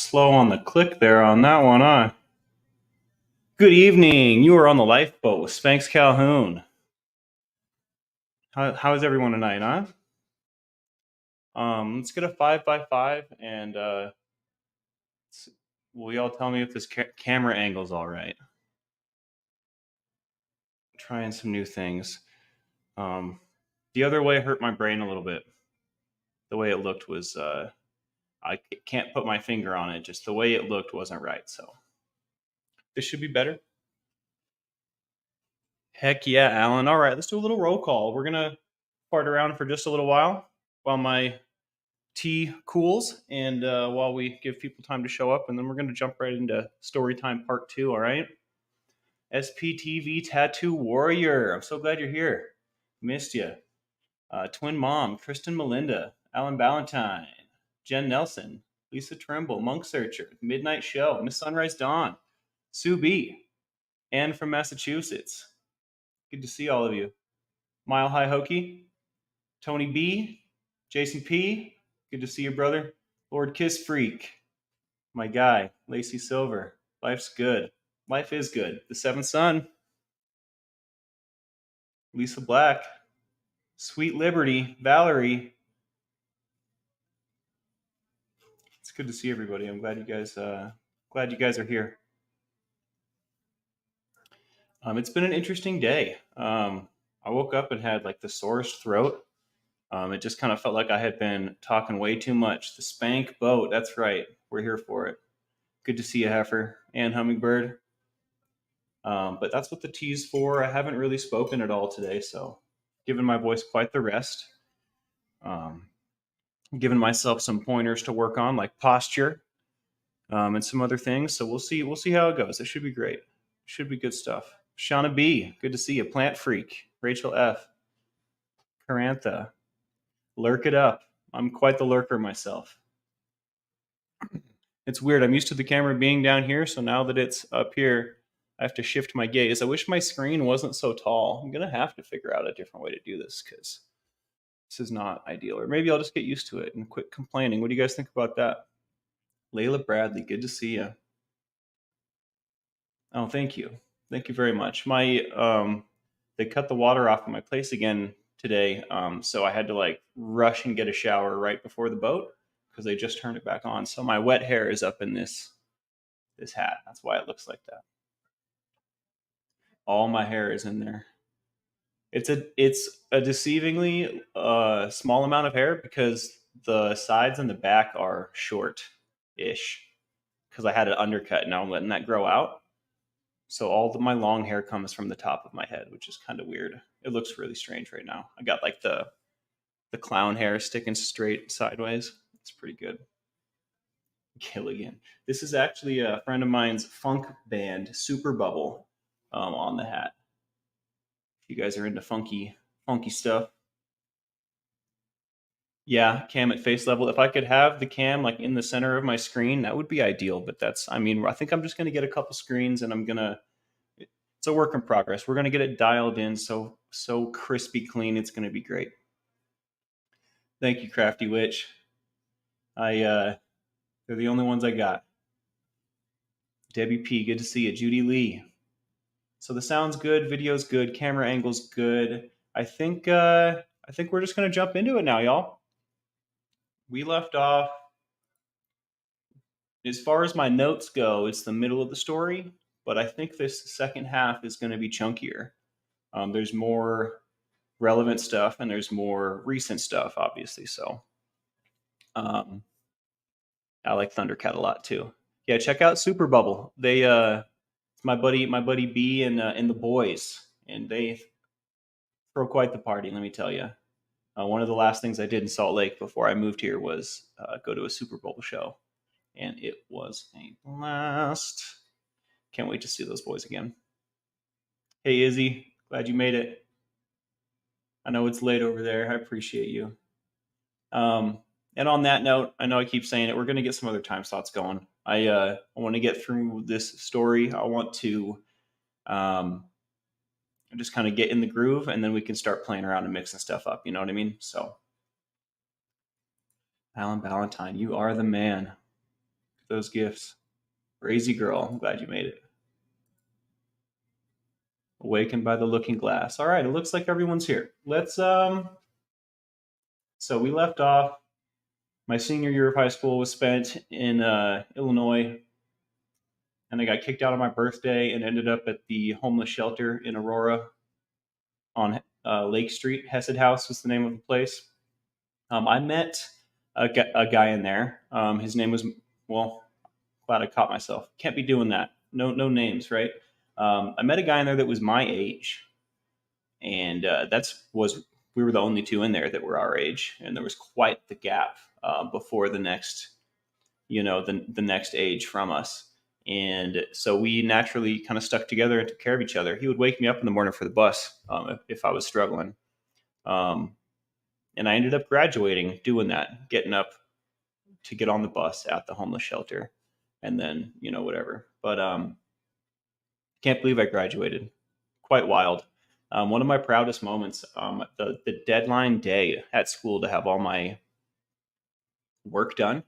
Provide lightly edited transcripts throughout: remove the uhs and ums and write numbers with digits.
Slow on the click there on that one, huh? Good evening. You are on the lifeboat with Spanx Calhoun. How is everyone tonight, huh? Let's get a 5x5 and will y'all tell me if this camera angle's all right? Trying some new things. The other way hurt my brain a little bit. The way it looked was I can't put my finger on it. Just the way it looked wasn't right. So this should be better. Heck yeah, Alan. All right, let's do a little roll call. We're gonna fart around for just a little while my tea cools and while we give people time to show up, and then we're going to jump right into story time part 2. All right. SPTV Tattoo Warrior, I'm so glad you're here. Missed you. Twin Mom, Kristen Melinda, Alan Ballantyne, Jen Nelson, Lisa Trimble, Monk Searcher, Midnight Show, Miss Sunrise Dawn, Sue B, Ann from Massachusetts. Good to see all of you. Mile High Hokey, Tony B, Jason P, good to see you, brother. Lord Kiss Freak, my guy, Lacey Silver. Life's good. Life is good. The Seventh Son, Lisa Black, Sweet Liberty, Valerie. It's good to see everybody. I'm glad you guys are here. It's been an interesting day. I woke up and had like the sorest throat. It just kind of felt like I had been talking way too much. The Spank Boat, that's right. We're here for it. Good to see you, Heifer and Hummingbird. But that's what the tea's for. I haven't really spoken at all today, so given my voice quite the rest. Given myself some pointers to work on, like posture, and some other things. So we'll see how it goes. It should be great. Should be good stuff. Shauna B, good to see you. Plant Freak, Rachel F, Carantha, Lurk It Up. I'm quite the lurker myself. It's weird. I'm used to the camera being down here, so now that it's up here, I have to shift my gaze. I wish my screen wasn't so tall. I'm going to have to figure out a different way to do this because this is not ideal. Or maybe I'll just get used to it and quit complaining. What do you guys think about that? Layla Bradley, good to see you. Oh, thank you. Thank you very much. They cut the water off in my place again today, so I had to like rush and get a shower right before the boat because they just turned it back on. So my wet hair is up in this hat. That's why it looks like that. All my hair is in there. It's a deceivingly small amount of hair because the sides and the back are short-ish because I had it undercut. Now I'm letting that grow out. So my long hair comes from the top of my head, which is kind of weird. It looks really strange right now. I got like the clown hair sticking straight sideways. It's pretty good. Gilligan. This is actually a friend of mine's funk band, Super Bubble, on the hat. If you guys are into funky stuff. Yeah, cam at face level. If I could have the cam like in the center of my screen, that would be ideal. But I think I'm just going to get a couple screens and it's a work in progress. We're going to get it dialed in so crispy clean. It's going to be great. Thank you, Crafty Witch. They're the only ones I got. Debbie P, good to see you. Judy Lee. So the sound's good, video's good, camera angle's good. I think we're just going to jump into it now, y'all. We left off, as far as my notes go, it's the middle of the story, but I think this second half is going to be chunkier. There's more relevant stuff and there's more recent stuff, obviously. So I like Thundercat a lot too. Yeah, check out Super Bubble. They my buddy B and the boys, and they throw quite the party, let me tell you. One of the last things I did in Salt Lake before I moved here was go to a Super Bowl show, and it was a blast. Can't wait to see those boys again. Hey, Izzy, glad you made it. I know it's late over there. I appreciate you. And on that note, I know I keep saying it, we're going to get some other time slots going. I want to get through this story. I want to just kind of get in the groove, and then we can start playing around and mixing stuff up. You know what I mean? So, Alan Ballantyne, you are the man. Those gifts. Crazy girl. I'm glad you made it. Awakened by the looking glass. All right, it looks like everyone's here. Let's so we left off. My senior year of high school was spent in Illinois, and I got kicked out on my birthday and ended up at the homeless shelter in Aurora on Lake Street. Hesed House was the name of the place. I met a guy in there. His name was, well, glad I caught myself. Can't be doing that. No names, right? I met a guy in there that was my age, and we were the only two in there that were our age, and there was quite the gap before the next, the next age from us. And so we naturally kind of stuck together and took care of each other. He would wake me up in the morning for the bus if I was struggling. Um, and I ended up graduating doing that, getting up to get on the bus at the homeless shelter, and then whatever. But can't believe I graduated. Quite wild. One of my proudest moments, the deadline day at school to have all my work done,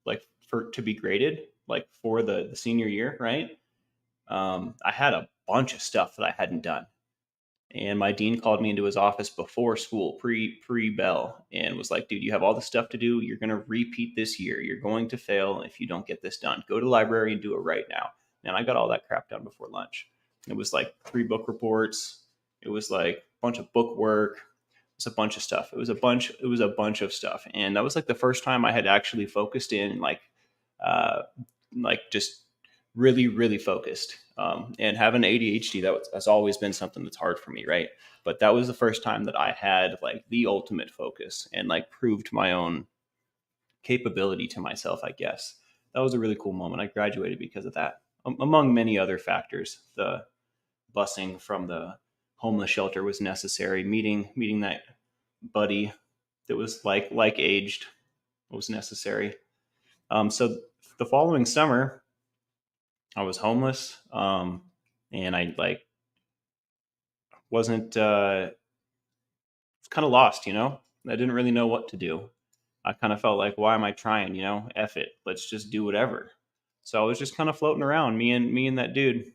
like for to be graded, like for the senior year, right? I had a bunch of stuff that I hadn't done, and my dean called me into his office before school, pre bell, and was like, "Dude, you have all this stuff to do. You're gonna repeat this year. You're going to fail if you don't get this done. Go to the library and do it right now." And I got all that crap done before lunch. It was like 3 book reports. It was like a bunch of book work. It was a bunch of stuff. It was a bunch. It was a bunch of stuff, and that was like the first time I had actually focused in, uh, like just really, really focused. And having ADHD, that's always been something that's hard for me, right? But that was the first time that I had like the ultimate focus and like proved my own capability to myself, I guess. That was a really cool moment. I graduated because of that, among many other factors. The busing from the homeless shelter was necessary. Meeting that buddy that was like aged was necessary. So the following summer, I was homeless, and I like wasn't kind of lost. I didn't really know what to do. I kind of felt like, why am I trying? F it, let's just do whatever. So I was just kind of floating around, me and that dude,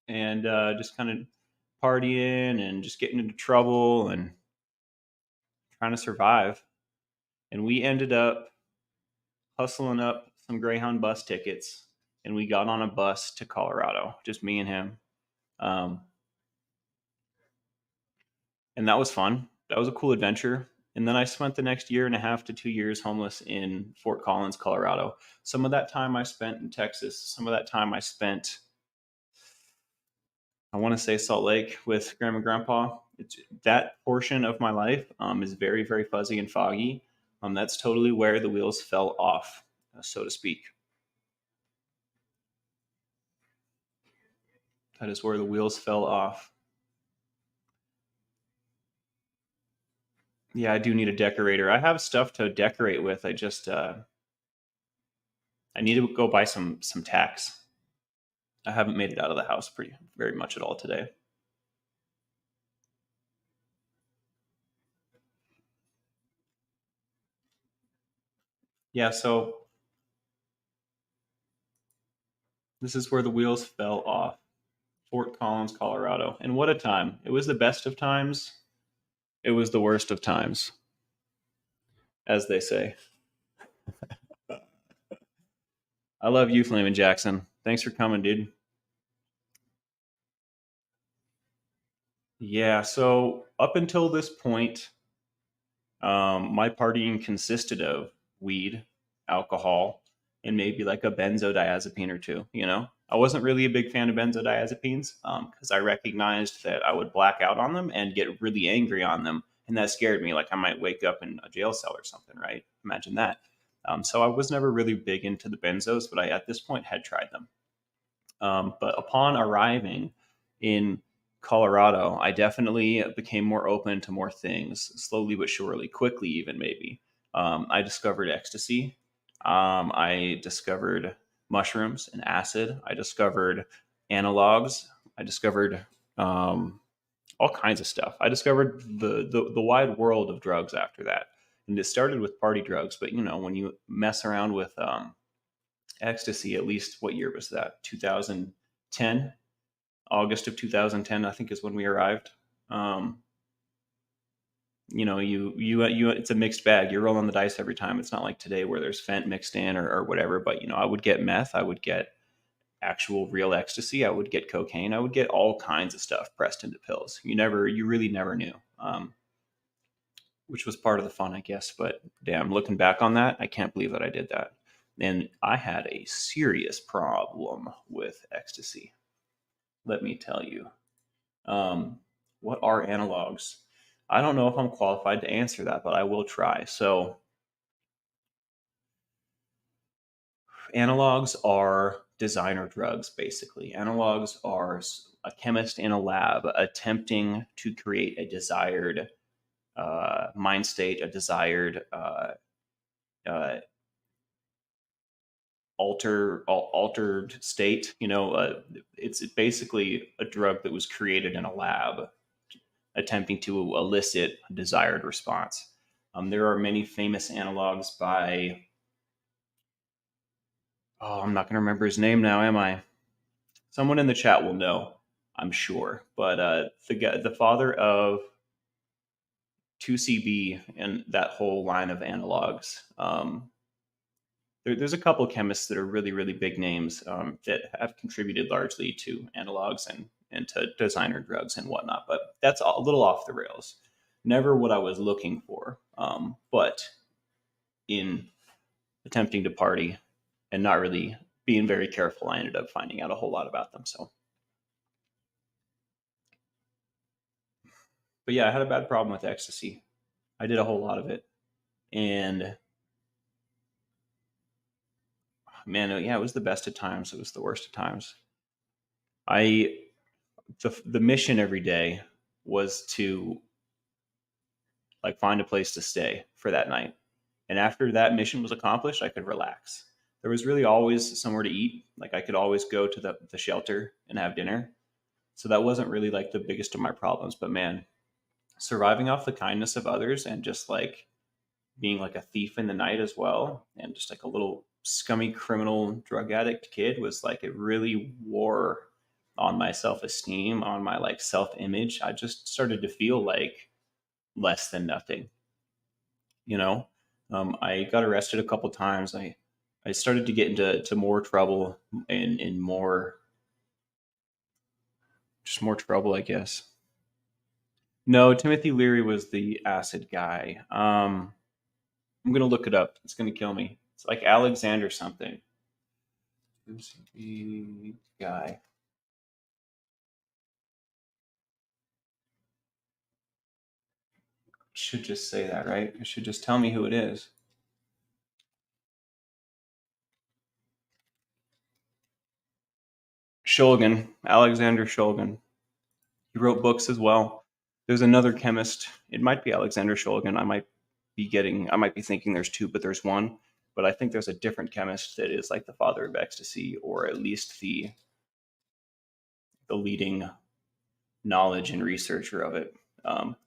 and just kind of partying and just getting into trouble and trying to survive. And we ended up hustling up some Greyhound bus tickets, and we got on a bus to Colorado, just me and him. Um, and that was fun. That was a cool adventure. And then I spent the next year and a half to 2 years homeless in Fort Collins, Colorado. Some of that time I spent in Texas. Some of that time I spent, I want to say, Salt Lake with Grandma and Grandpa. That portion of my life is very, very fuzzy and foggy. That's totally where the wheels fell off, so to speak. That is where the wheels fell off. Yeah, I do need a decorator. I have stuff to decorate with. I need to go buy some tacks. I haven't made it out of the house pretty very much at all today. Yeah, so this is where the wheels fell off. Fort Collins, Colorado. And what a time. It was the best of times. It was the worst of times, as they say. I love you, Flamin' Jackson. Thanks for coming, dude. Yeah, so up until this point, my partying consisted of weed, alcohol, and maybe like a benzodiazepine or two. I wasn't really a big fan of benzodiazepines because I recognized that I would black out on them and get really angry on them, and that scared me. Like I might wake up in a jail cell or something, right? Imagine that. So I was never really big into the benzos, but I at this point had tried them. But upon arriving in Colorado, I definitely became more open to more things, slowly but surely, quickly, even maybe. I discovered ecstasy. I discovered mushrooms and acid. I discovered analogs. I discovered all kinds of stuff. I discovered the wide world of drugs after that. And it started with party drugs, but when you mess around with ecstasy. At least, what year was that? 2010, August of 2010, I think, is when we arrived. Um, it's a mixed bag. You're rolling the dice every time. It's not like today where there's fent mixed in or whatever. But I would get meth. I would get actual real ecstasy. I would get cocaine. I would get all kinds of stuff pressed into pills. You really never knew, which was part of the fun, I guess. But damn, looking back on that, I can't believe that I did that. And I had a serious problem with ecstasy. Let me tell you. What are analogs? I don't know if I'm qualified to answer that, but I will try. So, analogs are designer drugs, basically. Analogs are a chemist in a lab attempting to create a desired mind state, a desired uh, altered state. It's basically a drug that was created in a lab attempting to elicit a desired response. There are many famous analogs by, oh, I'm not going to remember his name now, am I? Someone in the chat will know, I'm sure. But the father of 2CB and that whole line of analogs. There's a couple of chemists that are really, really big names that have contributed largely to analogs and to designer drugs and whatnot. But that's a little off the rails. Never what I was looking for. But in attempting to party and not really being very careful, I ended up finding out a whole lot about them. So, but yeah, I had a bad problem with ecstasy. I did a whole lot of it, and man, yeah, it was the best of times. It was the worst of times. I the mission every day was to like find a place to stay for that night, and after that mission was accomplished, I could relax. There was really always somewhere to eat. Like I could always go to the shelter and have dinner. So that wasn't really like the biggest of my problems. But man, surviving off the kindness of others and just like being like a thief in the night as well, and just like a little scummy criminal drug addict kid was like it really wore on my self-esteem, on my like self-image. I just started to feel like less than nothing, you know. I got arrested a couple times. I started to get into more trouble and more just more trouble, I guess. No, Timothy Leary was the acid guy. I'm gonna look it up. It's gonna kill me. It's like Alexander something. The guy should just say that, right? It should just tell me who it is. Shulgin, Alexander Shulgin. He wrote books as well. There's another chemist. It might be Alexander Shulgin. I might be thinking there's two, but there's one. But I think there's a different chemist that is like the father of ecstasy, or at least the leading knowledge and researcher of it.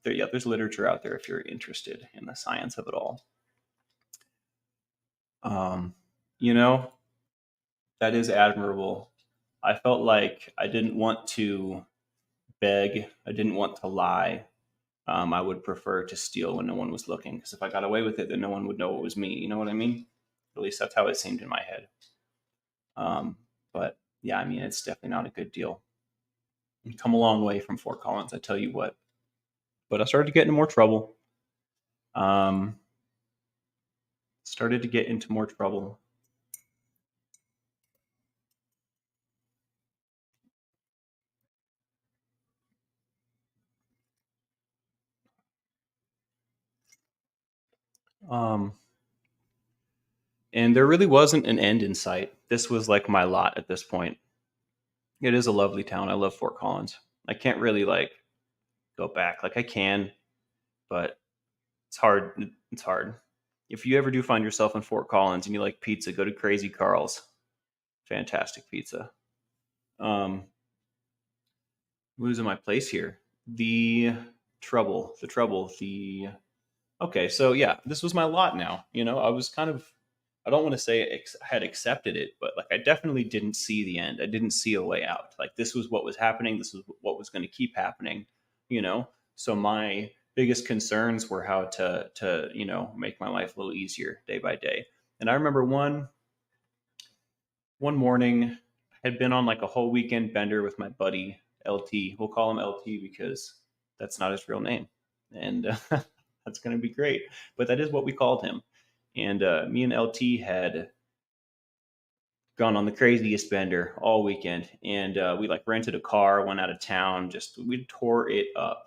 There's literature out there if you're interested in the science of it all. Um, you know, that is admirable. I felt like I didn't want to beg, I didn't want to lie. I would prefer to steal when no one was looking, because if I got away with it, then no one would know it was me. You know what I mean? At least that's how it seemed in my head. But yeah, I mean, it's definitely not a good deal. You've come a long way from Fort Collins, I tell you what. But I started to get into more trouble. Um, started to get into more trouble. Um, and there really wasn't an end in sight. This was like my lot at this point. It is a lovely town. I love Fort Collins. I can't really like go back. Like I can, but it's hard. It's hard. If you ever do find yourself in Fort Collins and you like pizza, go to Crazy Carl's. Fantastic pizza. Um, losing my place here. The trouble. Okay, so yeah, this was my lot now. I was kind of I don't want to say had accepted it, but like I definitely didn't see the end. I didn't see a way out. Like this was what was happening. This was what was going to keep happening, you know? So my biggest concerns were how to make my life a little easier day by day. And I remember one morning I had been on like a whole weekend bender with my buddy LT. We'll call him LT because that's not his real name. And that's going to be great. But that is what we called him. And me and LT had gone on the craziest bender all weekend, and we like rented a car, went out of town, just we tore it up.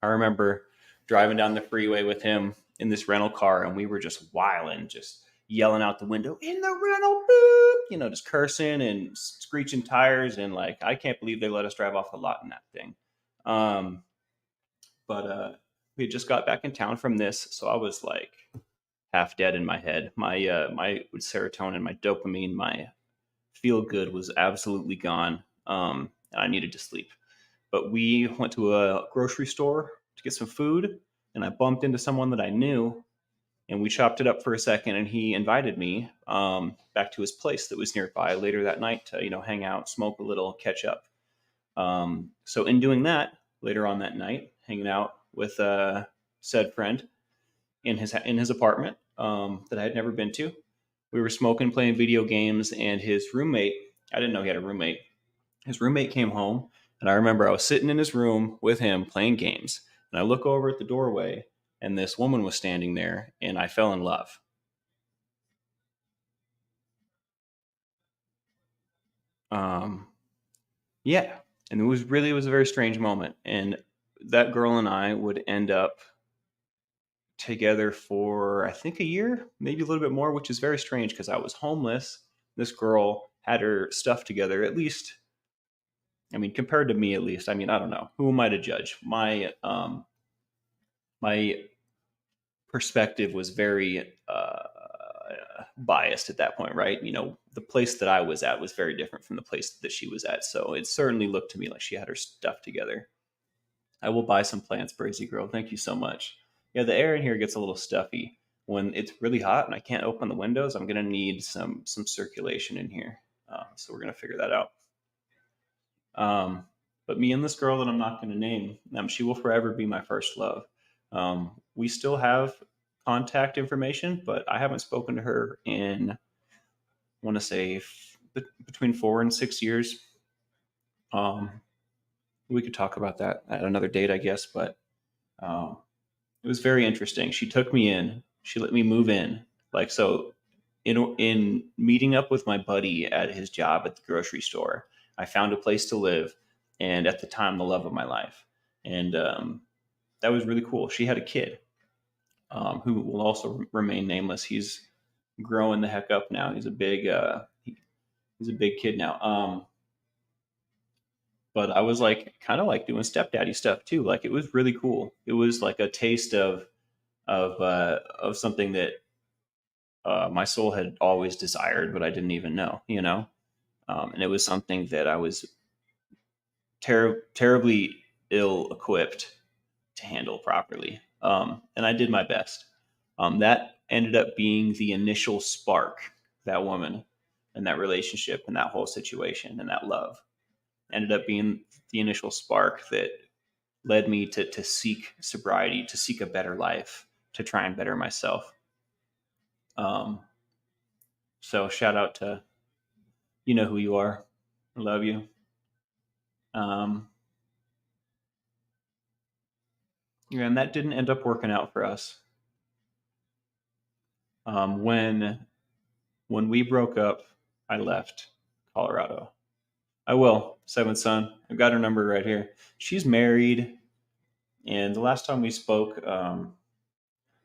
I remember driving down the freeway with him in this rental car, and we were just wiling, just yelling out the window in the rental, boop, just cursing and screeching tires, and like I can't believe they let us drive off the lot in that thing. Um, but we had just got back in town from this, so I was like half dead in my head. My serotonin, my dopamine, my feel good was absolutely gone. And I needed to sleep. But we went to a grocery store to get some food, and I bumped into someone that I knew, and we chopped it up for a second. And he invited me back to his place that was nearby later that night to hang out, smoke a little, catch up. So in doing that, later on that night, hanging out with said friend in his apartment that I had never been to, we were smoking, playing video games, and his roommate, I didn't know he had a roommate. His roommate came home, and I remember I was sitting in his room with him playing games. And I look over at the doorway, and this woman was standing there, and I fell in love. Um, yeah. And it was a very strange moment. And that girl and I would end up together for, I think, a year, maybe a little bit more, which is very strange because I was homeless. This girl had her stuff together, at least. I mean, compared to me, at least. I mean, I don't know. Who am I to judge? My perspective was very biased at that point, right? The place that I was at was very different from the place that she was at. So it certainly looked to me like she had her stuff together. I will buy some plants, Brazy Girl. Thank you so much. Yeah, the air in here gets a little stuffy. When it's really hot and I can't open the windows, I'm gonna need some circulation in here. So we're gonna figure that out. Um, but me and this girl that I'm not going to name, she will forever be my first love. We still have contact information, but I haven't spoken to her in, I want to say, between 4 and 6 years. Um, we could talk about that at another date, I guess, but um, it was very interesting. She took me in, she let me move in. Like, so in meeting up with my buddy at his job at the grocery store, I found a place to live, and at the time, the love of my life, and that was really cool. She had a kid who will also remain nameless. He's growing the heck up now. He's a big kid now. But I was like kind of like doing stepdaddy stuff too. Like it was really cool. It was like a taste of something that my soul had always desired, but I didn't even know. And it was something that I was terribly ill equipped to handle properly. And I did my best. That ended up being the initial spark, that woman and that relationship and that whole situation and that love ended up being the initial spark that led me to seek sobriety, to seek a better life, to try and better myself. Um, so shout out to, you know who you are. I love you. Um, yeah, and that didn't end up working out for us. When we broke up, I left Colorado. I will, seventh son. I've got her number right here. She's married, and the last time we spoke,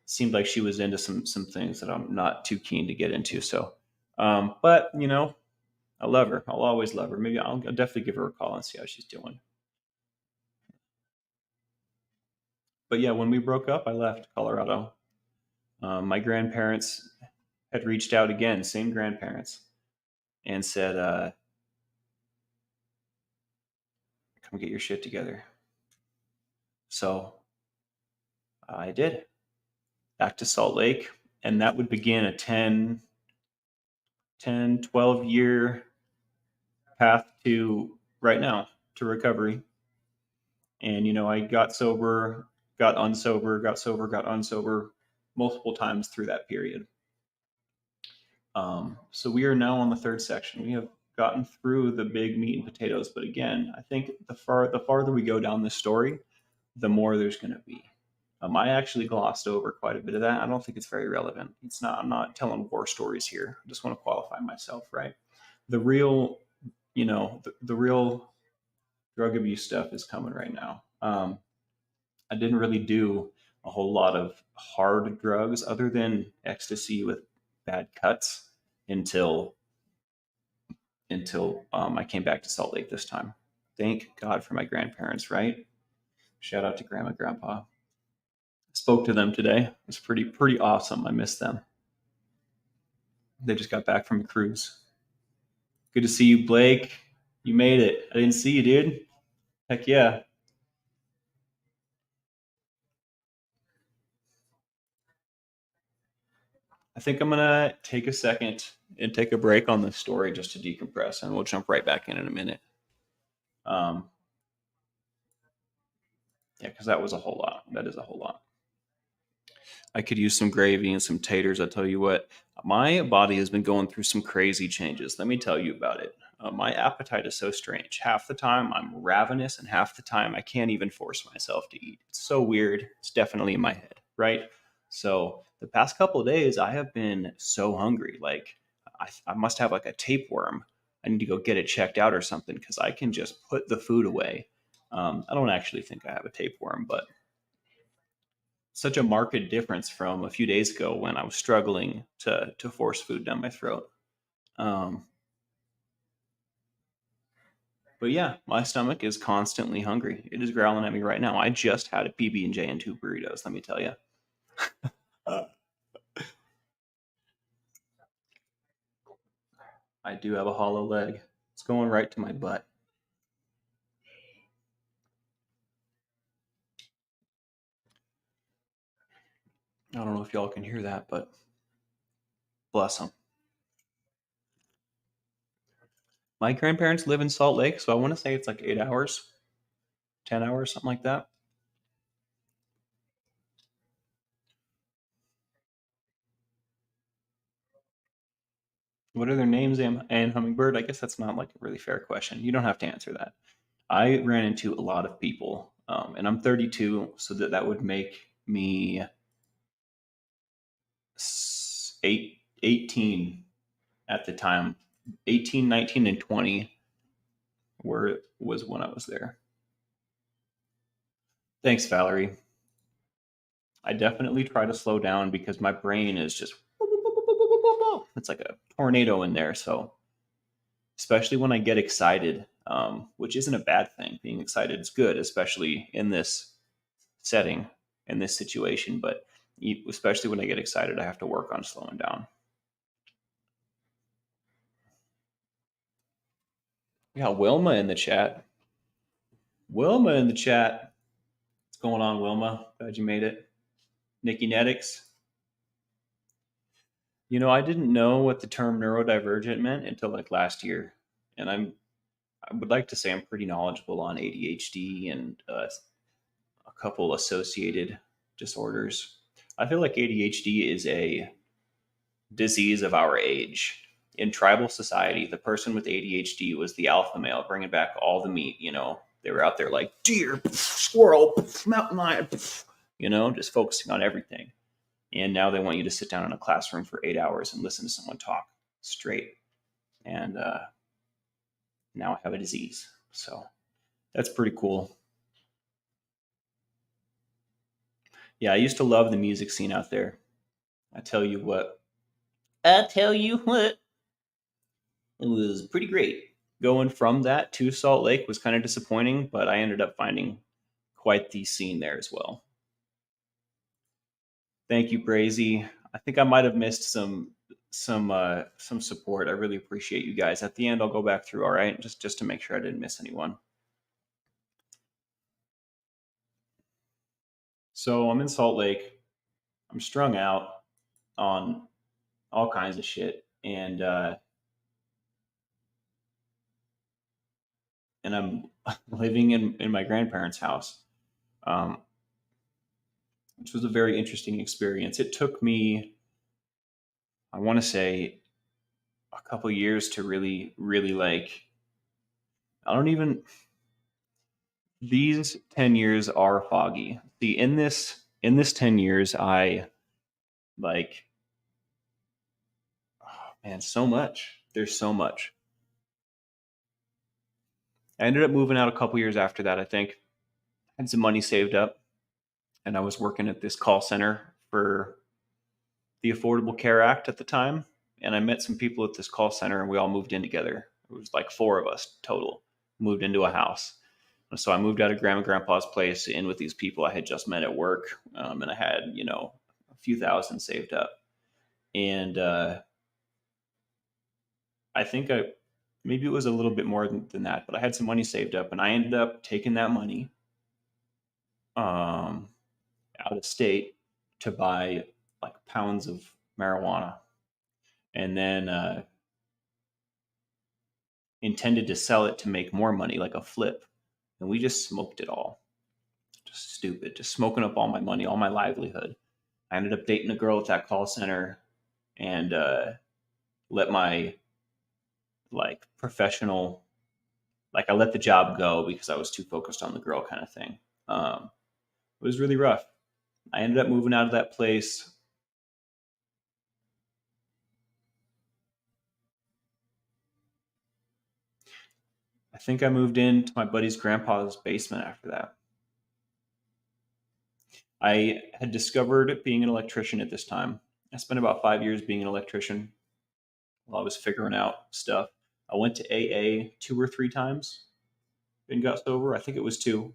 seemed like she was into some things that I'm not too keen to get into. So, but I love her. I'll always love her. Maybe I'll definitely give her a call and see how she's doing. But yeah, when we broke up, I left Colorado. My grandparents had reached out again, same grandparents, and said, "Come get your shit together." So I did, back to Salt Lake, and that would begin a 10, 12 year path to right now to recovery. And, I got sober, got unsober, got sober, got unsober multiple times through that period. So we are now on the third section. We have gotten through the big meat and potatoes, but again, I think the farther we go down this story, the more there's going to be. I actually glossed over quite a bit of that. I don't think it's very relevant. It's not. I'm not telling war stories here. I just want to qualify myself, right? The real, the real drug abuse stuff is coming right now. I didn't really do a whole lot of hard drugs other than ecstasy with bad cuts until I came back to Salt Lake this time. Thank God for my grandparents, right? Shout out to Grandma, Grandpa. Spoke to them today. It was pretty awesome. I miss them. They just got back from a cruise. Good to see you, Blake. You made it. I didn't see you, dude. Heck yeah. I think I'm gonna take a second and take a break on this story just to decompress, and we'll jump right back in a minute. Um, yeah, because that was a whole lot. That is a whole lot. I could use some gravy and some taters. I tell you what, my body has been going through some crazy changes. Let me tell you about it. My appetite is so strange. Half the time I'm ravenous, and half the time I can't even force myself to eat. It's so weird. It's definitely in my head, right? So the past couple of days, I have been so hungry. Like I must have like a tapeworm. I need to go get it checked out or something because I can just put the food away. I don't actually think I have a tapeworm, but such a marked difference from a few days ago when I was struggling to force food down my throat. Um, but yeah, my stomach is constantly hungry. It is growling at me right now. I just had a PB&J and two burritos. Let me tell you. Uh, I do have a hollow leg. It's going right to my butt. I don't know if y'all can hear that, but bless them. My grandparents live in Salt Lake, so I want to say it's like 8 hours, 10 hours, something like that. What are their names? And Hummingbird? I guess that's not like a really fair question. You don't have to answer that. I ran into a lot of people, and I'm 32, so that would make me 18 at the time. 18, 19, and 20 was when I was there. Thanks, Valerie. I definitely try to slow down because my brain is just it's like a tornado in there. So especially when I get excited, which isn't a bad thing. Being excited is good, especially in this setting, in this situation. But especially when I get excited, I have to work on slowing down. We got Wilma in the chat. Wilma in the chat. What's going on, Wilma? Glad you made it. Nikki Netix. I didn't know what the term neurodivergent meant until like last year, and I would like to say I'm pretty knowledgeable on ADHD and a couple associated disorders. I feel like ADHD is a disease of our age. In tribal society, the person with ADHD was the alpha male, bringing back all the meat. They were out there like deer, squirrel, mountain lion, just focusing on everything. And now they want you to sit down in a classroom for 8 hours and listen to someone talk straight. And now I have a disease. So that's pretty cool. Yeah, I used to love the music scene out there. I tell you what. I tell you what. It was pretty great. Going from that to Salt Lake was kind of disappointing, but I ended up finding quite the scene there as well. Thank you, Brazy. I think I might have missed some support. I really appreciate you guys. At the end, I'll go back through. All right, just to make sure I didn't miss anyone. So I'm in Salt Lake. I'm strung out on all kinds of shit, and and I'm living in my grandparents' house, um, which was a very interesting experience. It took me, I want to say, a couple years to really, really like. I don't even. These 10 years are foggy. See, in this 10 years, I like. Oh man, so much. There's so much. I ended up moving out a couple years after that. I think had some money saved up, and I was working at this call center for the Affordable Care Act at the time. And I met some people at this call center, and we all moved in together. It was like four of us total, moved into a house. So I moved out of Grandma and Grandpa's place in with these people I had just met at work, and I had a few thousand saved up. And I think I maybe it was a little bit more than that, but I had some money saved up, and I ended up taking that money um, out of state to buy like pounds of marijuana, and then intended to sell it to make more money, like a flip. And we just smoked it all. Just stupid, just smoking up all my money, all my livelihood. I ended up dating a girl at that call center, and let my like professional, like I let the job go because I was too focused on the girl kind of thing. It was really rough. I ended up moving out of that place. I think I moved into my buddy's grandpa's basement after that. I had discovered being an electrician at this time. I spent about 5 years being an electrician while I was figuring out stuff. I went to AA two or three times and got sober. I think it was two.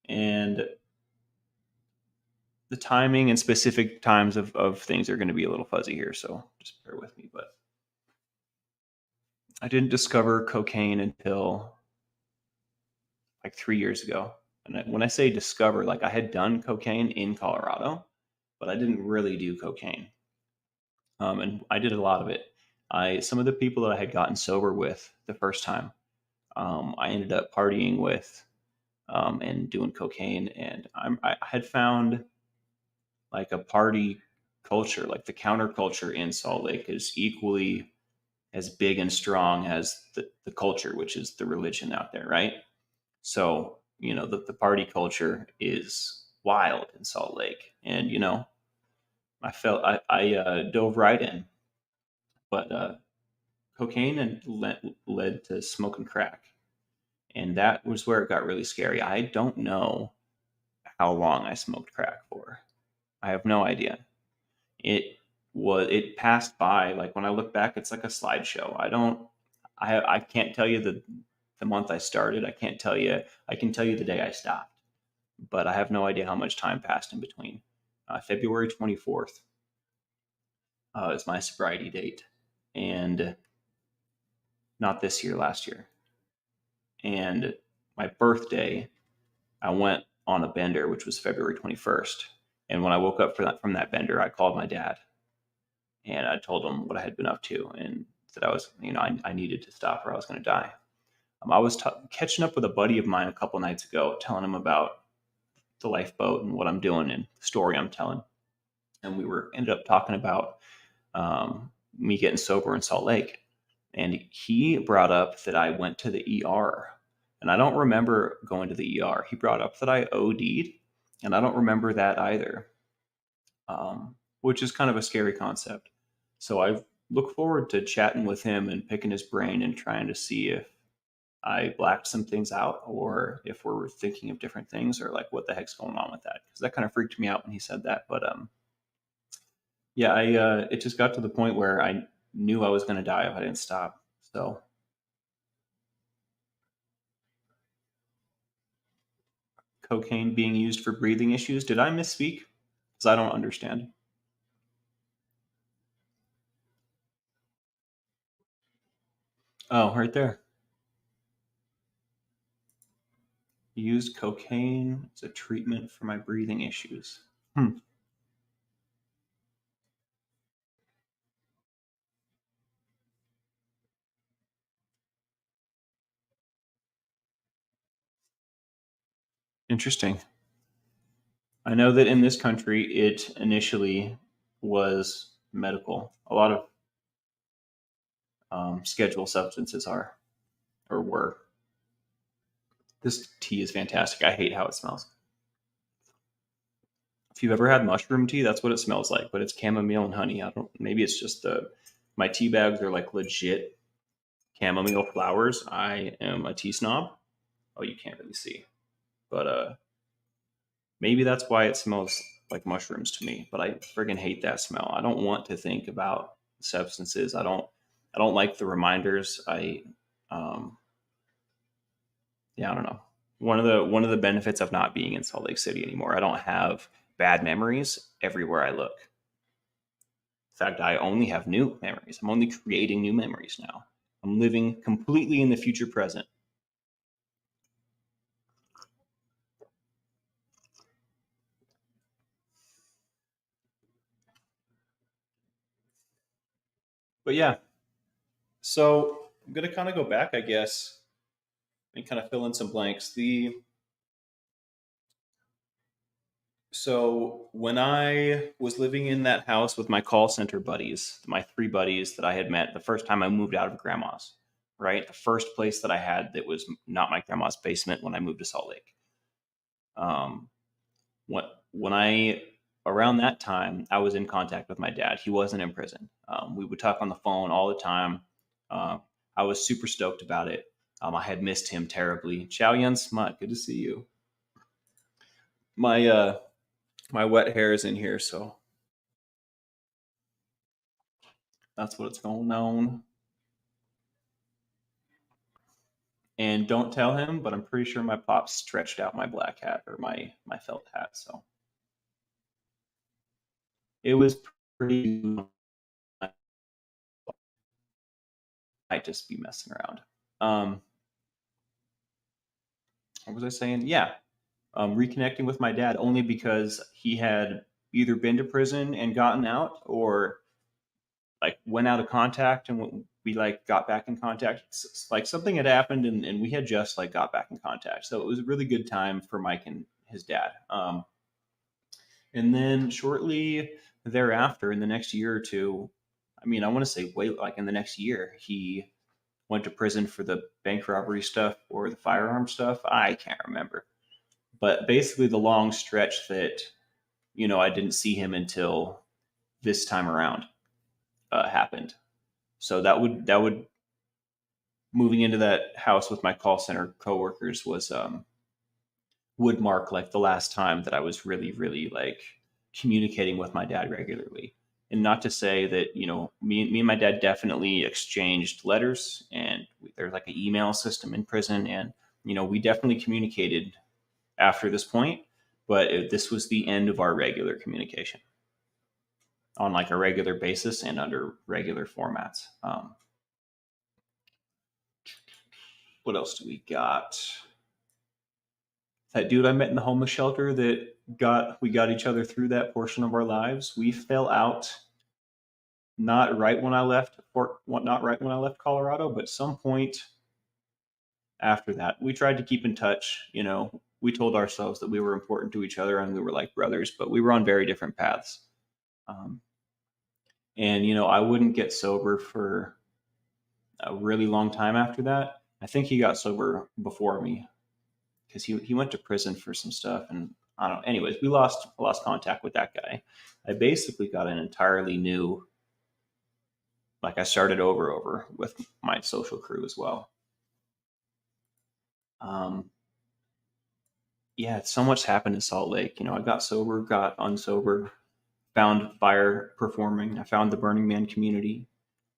And the timing and specific times of things are going to be a little fuzzy here, so just bear with me. But I didn't discover cocaine until like 3 years ago. And when I say discover, like I had done cocaine in Colorado, but I didn't really do cocaine. And I did a lot of it. Some of the people that I had gotten sober with the first time, I ended up partying with and doing cocaine. And I had found like a party culture, like the counterculture in Salt Lake is equally as big and strong as the culture, which is the religion out there, right? So, the party culture is wild in Salt Lake. And, I dove right in, but cocaine and led to smoking crack. And that was where it got really scary. I don't know how long I smoked crack for. I have no idea. It passed by. Like when I look back, it's like a slideshow. I can't tell you the month I started. I can't tell you. I can tell you the day I stopped, but I have no idea how much time passed in between. February 24th is my sobriety date, and not this year, last year. And my birthday, I went on a bender, which was February 21st. And when I woke up from that bender, I called my dad and I told him what I had been up to and said I was, I needed to stop or I was going to die. I was catching up with a buddy of mine a couple nights ago, telling him about the lifeboat and what I'm doing and the story I'm telling. And we were ended up talking about me getting sober in Salt Lake. And he brought up that I went to the ER. And I don't remember going to the ER. He brought up that I OD'd, and I don't remember that either, which is kind of a scary concept. So I look forward to chatting with him and picking his brain and trying to see if I blacked some things out or if we're thinking of different things or like what the heck's going on with that. Because that kind of freaked me out when he said that. But yeah, it just got to the point where I knew I was going to die if I didn't stop. So cocaine being used for breathing issues. Did I misspeak? Because I don't understand. Oh, right there. Used cocaine as a treatment for my breathing issues. Hmm. Interesting. I know that in this country, it initially was medical. A lot of scheduled substances are or were. This tea is fantastic. I hate how it smells. If you've ever had mushroom tea, that's what it smells like, but it's chamomile and honey. I don't. Maybe it's just the my tea bags are like legit chamomile flowers. I am a tea snob. Oh, you can't really see, but maybe that's why it smells like mushrooms to me. But I friggin' hate that smell. I don't want to think about substances. I don't like the reminders. Um, yeah, I don't know. One of the benefits of not being in Salt Lake City anymore, I don't have bad memories everywhere I look. In fact, I only have new memories. I'm only creating new memories now. I'm living completely in the future present. But yeah, so I'm gonna kind of go back, I guess, and kind of fill in some blanks. The So when I was living in that house with my call center buddies, my three buddies that I had met the first time I moved out of grandma's, right? The first place that I had that was not my grandma's basement when I moved to Salt Lake. Um, when I around that time, I was in contact with my dad. He wasn't in prison. We would talk on the phone all the time. Uh, I was super stoked about it. I had missed him terribly. Chow Yun Smut, good to see you. My my wet hair is in here, so that's what it's going on. And don't tell him, but I'm pretty sure my pops stretched out my black hat or my felt hat. So it was pretty. I might just be messing around. Um, what was I saying? Yeah, reconnecting with my dad only because he had either been to prison and gotten out, or like went out of contact and we like got back in contact. Like something had happened and we had just like got back in contact. So it was a really good time for Mike and his dad. And then shortly thereafter, in the next year or two, I mean, I want to say wait, like in the next year, he went to prison for the bank robbery stuff or the firearm stuff. I can't remember. But basically, the long stretch that, I didn't see him until this time around happened. So that would moving into that house with my call center coworkers was would mark like the last time that I was really, really like communicating with my dad regularly. And not to say that, me and my dad definitely exchanged letters and there's like an email system in prison. And, we definitely communicated after this point, but this was the end of our regular communication on like a regular basis and under regular formats. What else do we got? That dude I met in the homeless shelter that we got each other through that portion of our lives. We fell out not right when I left not right when I left Colorado, but some point after that. We tried to keep in touch, we told ourselves that we were important to each other and we were like brothers, but we were on very different paths. Um, and I wouldn't get sober for a really long time after that. I think he got sober before me because he went to prison for some stuff, and I don't know. Anyways, we lost contact with that guy. I basically got an entirely new, like I started over with my social crew as well. Um, yeah, so much happened in Salt Lake. I got sober, got unsober, found fire performing. I found the Burning Man community.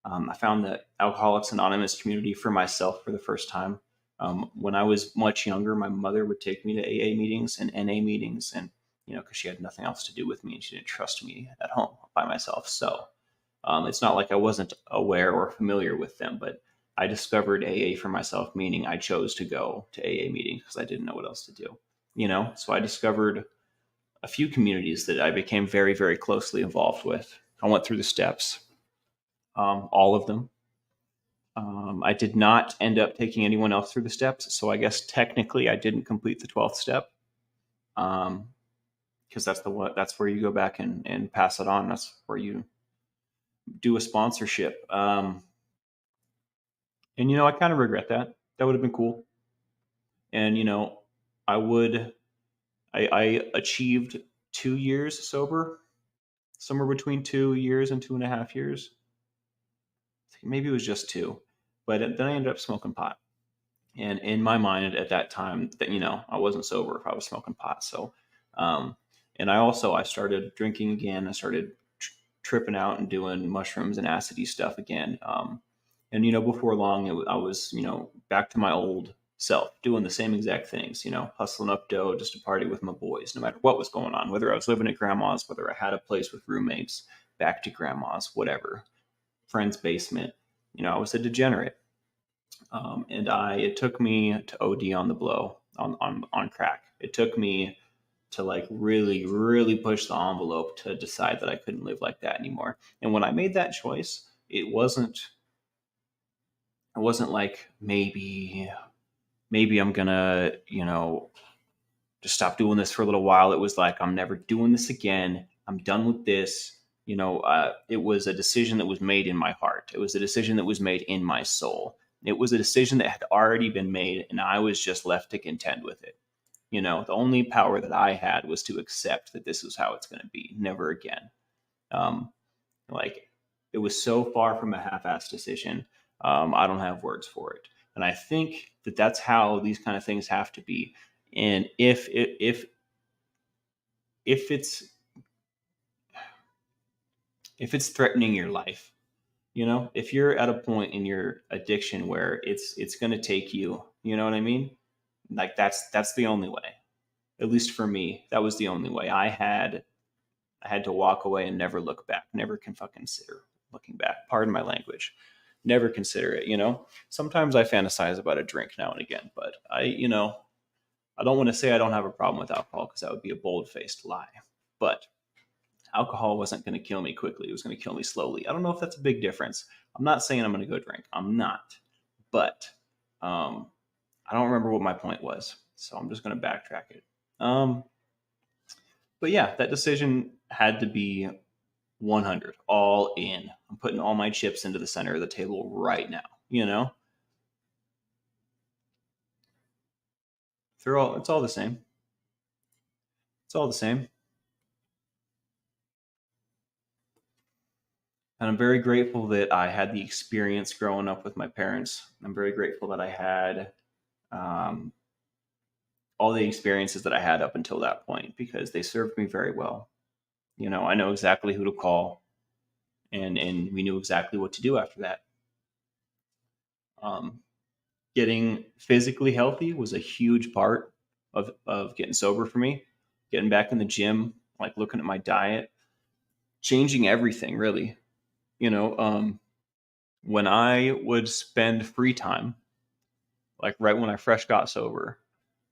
I found the Alcoholics Anonymous community for myself for the first time. When I was much younger, my mother would take me to AA meetings and NA meetings, and because she had nothing else to do with me and she didn't trust me at home by myself. So it's not like I wasn't aware or familiar with them, but I discovered AA for myself, meaning I chose to go to AA meetings because I didn't know what else to do. So I discovered a few communities that I became very, very closely involved with. I went through the steps, all of them. I did not end up taking anyone else through the steps, so I guess technically I didn't complete the 12th step. because that's where you go back and pass it on. That's where you do a sponsorship. And I kind of regret that. That would have been cool. And I would I achieved 2 years sober, somewhere between 2 years and 2.5 years. Maybe it was just two, but then I ended up smoking pot. And in my mind at that time, that I wasn't sober if I was smoking pot. So, um, and I started drinking again. I started tripping out and doing mushrooms and acidy stuff again. And before long, I was back to my old self, doing the same exact things. Hustling up dough just to party with my boys, no matter what was going on. Whether I was living at grandma's, whether I had a place with roommates, back to grandma's, whatever, friend's basement. I was a degenerate. And it took me to OD on the blow on crack. It took me to like really, really push the envelope to decide that I couldn't live like that anymore. And when I made that choice, it wasn't like maybe I'm gonna, just stop doing this for a little while. It was like, I'm never doing this again. I'm done with this. It was a decision that was made in my heart. It was a decision that was made in my soul. It was a decision that had already been made, and I was just left to contend with it. The only power that I had was to accept that this is how it's going to be. Never again. Um, like, it was so far from a half-assed decision. I don't have words for it, and I think that that's how these kind of things have to be. And if it's threatening your life, if you're at a point in your addiction where it's going to take you, you know what I mean? Like that's the only way. At least for me, that was the only way. I had to walk away and never look back. Never can fucking consider looking back. Pardon my language. Never consider it. Sometimes I fantasize about a drink now and again, but I don't want to say I don't have a problem with alcohol, because that would be a bold-faced lie. But alcohol wasn't going to kill me quickly. It was going to kill me slowly. I don't know if that's a big difference. I'm not saying I'm going to go drink. I'm not. But I don't remember what my point was, so I'm just going to backtrack it. But yeah, that decision had to be 100, all in. I'm putting all my chips into the center of the table right now. It's all the same. It's all the same. And I'm very grateful that I had the experience growing up with my parents. I'm very grateful that I had um, all the experiences that I had up until that point, because they served me very well. I know exactly who to call, and we knew exactly what to do after that. Um, Getting physically healthy was a huge part of getting sober for me. Getting back in the gym, like looking at my diet, changing everything really. When I would spend free time, like right when I fresh got sober,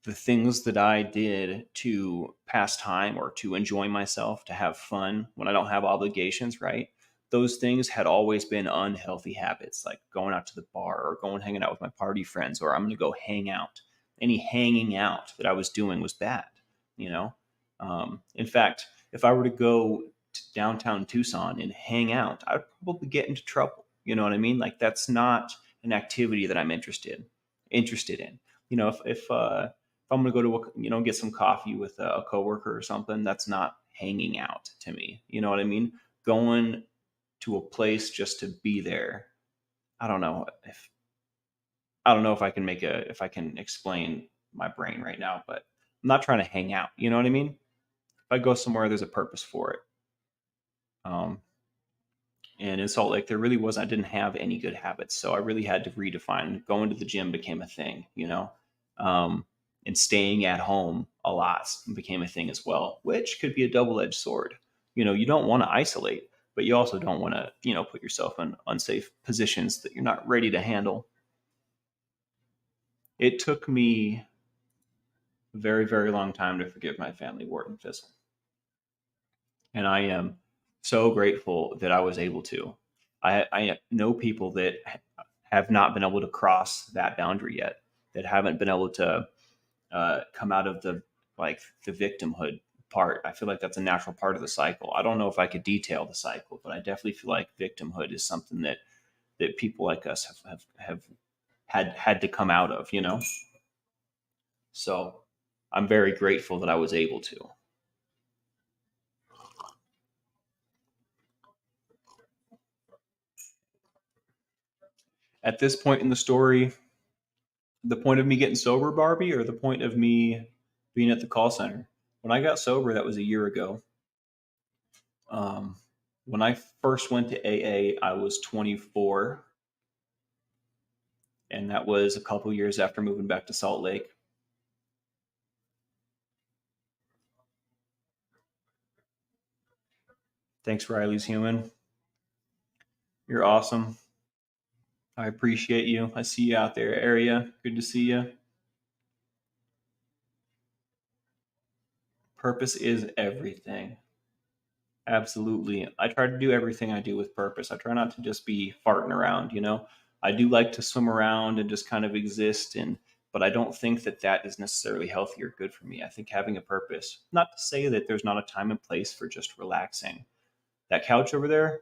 the things that I did to pass time or to enjoy myself, to have fun when I don't have obligations, right? Those things had always been unhealthy habits, like going out to the bar or going hanging out with my party friends, or I'm going to go hang out. Any hanging out that I was doing was bad, you know? In fact, if I were to go to downtown Tucson and hang out, I'd probably get into trouble. You know what I mean? Like, that's not an activity that I'm interested in. If I'm gonna go to get some coffee with a coworker or something, that's not hanging out to me. You know what I mean? Going to a place just to be there. I don't know if if I can explain my brain right now, but I'm not trying to hang out. You know what I mean? If I go somewhere, there's a purpose for it. Um, and in Salt Lake, there really wasn't. I didn't have any good habits, so I really had to redefine. Going to the gym became a thing. Um, and staying at home a lot became a thing as well, which could be a double-edged sword. You don't want to isolate, but you also don't want to, put yourself in unsafe positions that you're not ready to handle. It took me a very, very long time to forgive my family, Wharton Fizzle. And I am so grateful that I was able to. I know people that have not been able to cross that boundary yet, that haven't been able to come out of like the victimhood part. I feel like that's a natural part of the cycle. I don't know if I could detail the cycle, but I definitely feel like victimhood is something that people like us have had to come out of, you know? So I'm very grateful that I was able to. At this point in the story, the point of me getting sober, Barbie, or the point of me being at the call center? When I got sober, that was a year ago. Um, when I first went to AA, I was 24, and that was a couple years after moving back to Salt Lake. Thanks, Riley's Human. You're awesome. I appreciate you. I see you out there, area. Good to see you. Purpose is everything. Absolutely. I try to do everything I do with purpose. I try not to just be farting around, you know. I do like to swim around and just kind of exist, and but I don't think that that is necessarily healthy or good for me. I think having a purpose, not to say that there's not a time and place for just relaxing. That couch over there,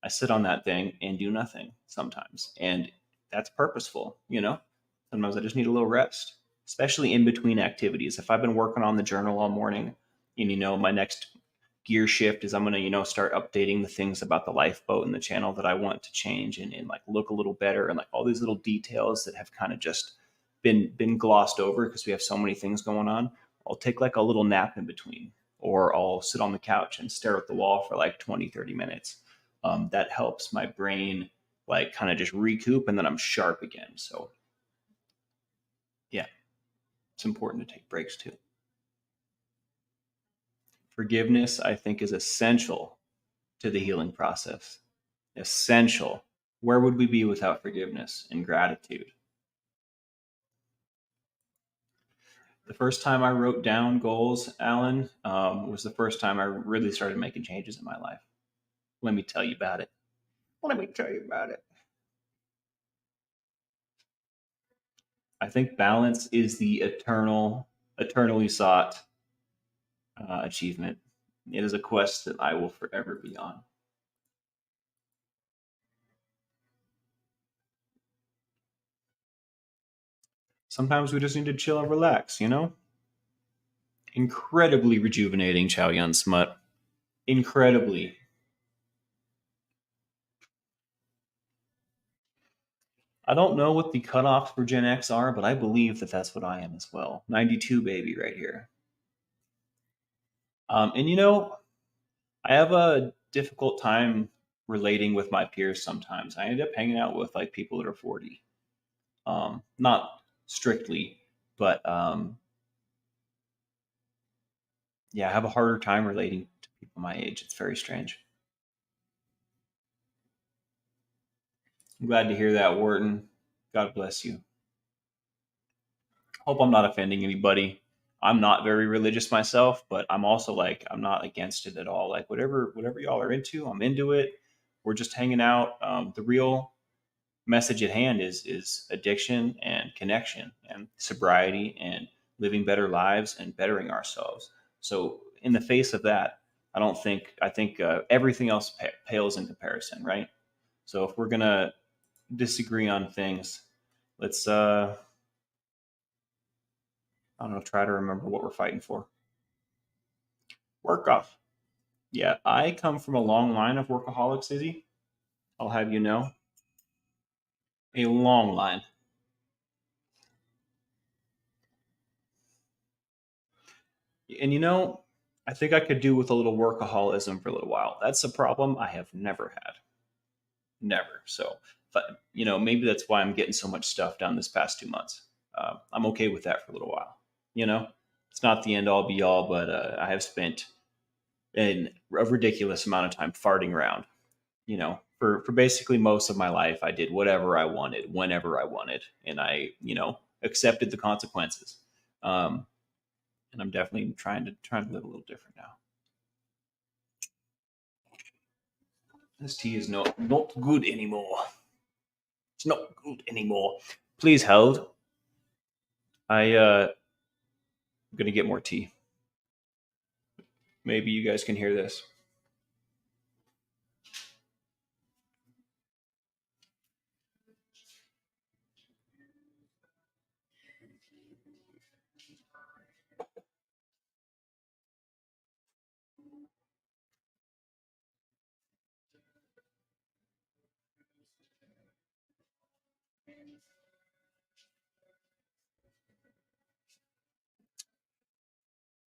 I sit on that thing and do nothing sometimes. And that's purposeful, you know? Sometimes I just need a little rest, especially in between activities. If I've been working on the journal all morning and, my next gear shift is I'm going to, start updating the things about the lifeboat and the channel that I want to change and like look a little better and like all these little details that have kind of just been glossed over because we have so many things going on. I'll take like a little nap in between, or I'll sit on the couch and stare at the wall for like 20, 30 minutes. That helps my brain like kind of just recoup and then I'm sharp again. So yeah, it's important to take breaks too. Forgiveness, I think, is essential to the healing process. Essential. Where would we be without forgiveness and gratitude? The first time I wrote down goals, Alan, was the first time I really started making changes in my life. Let me tell you about it. Let me tell you about it. I think balance is the eternally sought achievement. It is a quest that I will forever be on. Sometimes we just need to chill and relax, you know? Incredibly rejuvenating, Chow Yun Smut. Incredibly. I don't know what the cutoffs for Gen X are, but I believe that that's what I am as well. 92 baby right here. And I have a difficult time relating with my peers sometimes. I end up hanging out with like people that are 40. Not strictly, but yeah, I have a harder time relating to people my age. It's very strange. I'm glad to hear that, Wharton. God bless you. Hope I'm not offending anybody. I'm not very religious myself, but I'm also like I'm not against it at all. Like whatever y'all are into, I'm into it. We're just hanging out. The real message at hand is addiction and connection and sobriety and living better lives and bettering ourselves. So in the face of that, I think everything else pales in comparison, right? So if we're gonna disagree on things, let's I don't know, try to remember what we're fighting for. Work off. Yeah, I come from a long line of workaholics, Izzy. I'll have you know, a long line. And I think I could do with a little workaholism for a little while. That's a problem I have never had. Never. So, but maybe that's why I'm getting so much stuff done this past 2 months. I'm okay with that for a little while. You know, it's not the end all be all, but I have spent a ridiculous amount of time farting around. For basically most of my life, I did whatever I wanted, whenever I wanted, and I accepted the consequences. Um, and I'm definitely trying to live a little different now. This tea is not good anymore. It's not good anymore. Please hold. I going to get more tea. Maybe you guys can hear this.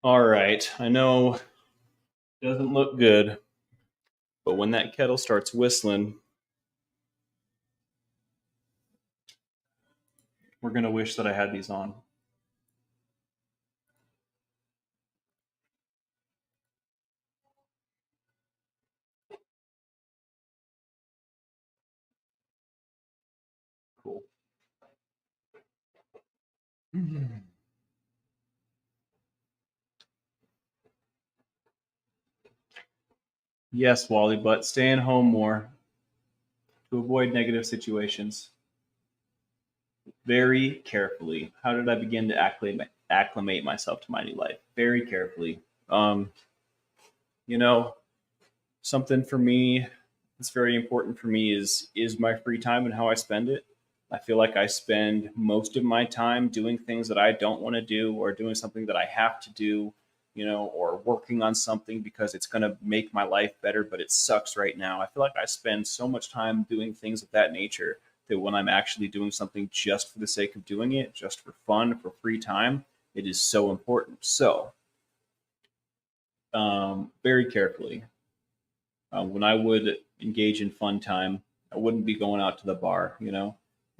All right. I know it doesn't look good, but when that kettle starts whistling, we're going to wish that I had these on. Cool. Yes, Wally, but staying home more to avoid negative situations. Very carefully. How did I begin to acclimate myself to my new life? Very carefully. Um, you know, something for me that's very important for me is my free time and how I spend it. I feel like I spend most of my time doing things that I don't want to do or doing something that I have to do, or working on something because it's going to make my life better, but it sucks right now. I feel like I spend so much time doing things of that nature that when I'm actually doing something just for the sake of doing it, just for fun, for free time, it is so important. So, very carefully, when I would engage in fun time, I wouldn't be going out to the bar.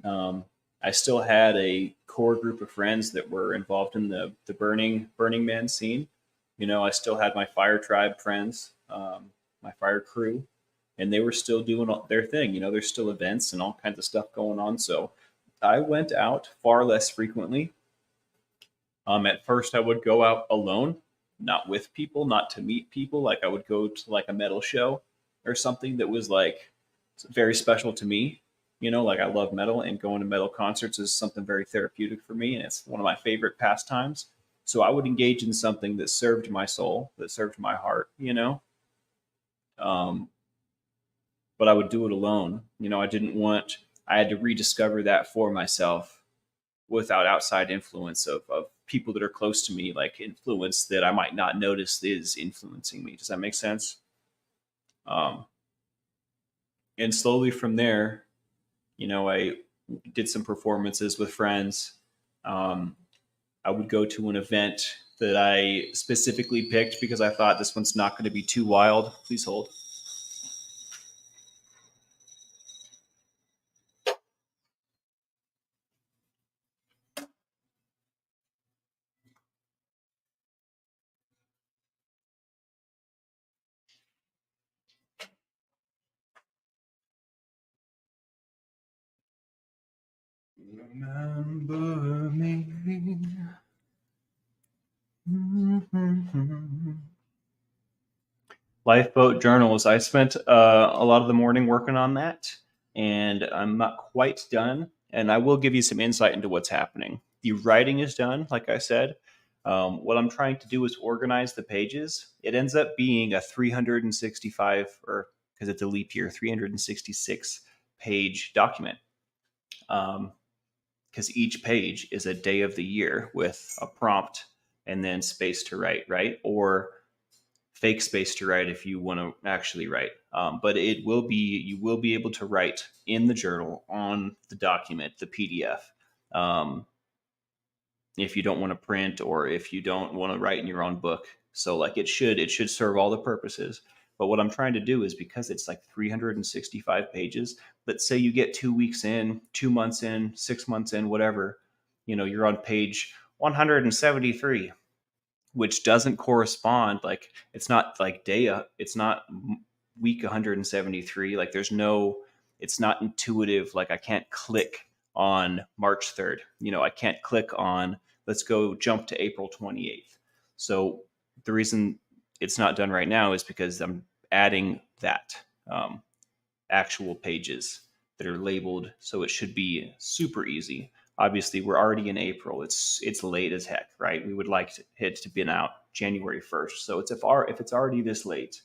Um, I still had a core group of friends that were involved in the Burning Man scene. I still had my fire tribe friends, my fire crew, and they were still doing their thing. There's still events and all kinds of stuff going on. So I went out far less frequently. At first, I would go out alone, not with people, not to meet people. Like I would go to like a metal show or something that was like very special to me. Like I love metal, and going to metal concerts is something very therapeutic for me, and it's one of my favorite pastimes. So I would engage in something that served my soul, that served my heart. Um, but I would do it alone. I didn't want. I had to rediscover that for myself without outside influence of people that are close to me, like influence that I might not notice is influencing me. Does that make sense? Um, and slowly from there, I did some performances with friends. Um, I would go to an event that I specifically picked because I thought this one's not going to be too wild. Please hold. Remember me. Lifeboat journals. I spent a lot of the morning working on that, and I'm not quite done. And I will give you some insight into what's happening. The writing is done, like I said. What I'm trying to do is organize the pages. It ends up being a 365, or because it's a leap year, 366 page document. Because each page is a day of the year with a prompt and then space to write, right? Or fake space to write if you want to actually write. But you will be able to write in the journal on the document, the PDF. Um, if you don't want to print or if you don't want to write in your own book. So like it should serve all the purposes. But what I'm trying to do is, because it's like 365 pages, let's say you get 2 weeks in, 2 months in, 6 months in, whatever, you're on page 173, which doesn't correspond. Like it's not like it's not week 173. Like it's not intuitive. Like I can't click on March 3rd. I can't click on, let's go jump to April 28th. So the reason it's not done right now is because I'm adding that, actual pages that are labeled. So it should be super easy. Obviously, we're already in April. It's late as heck, right? We would like it to be out January 1st. So if it's already this late,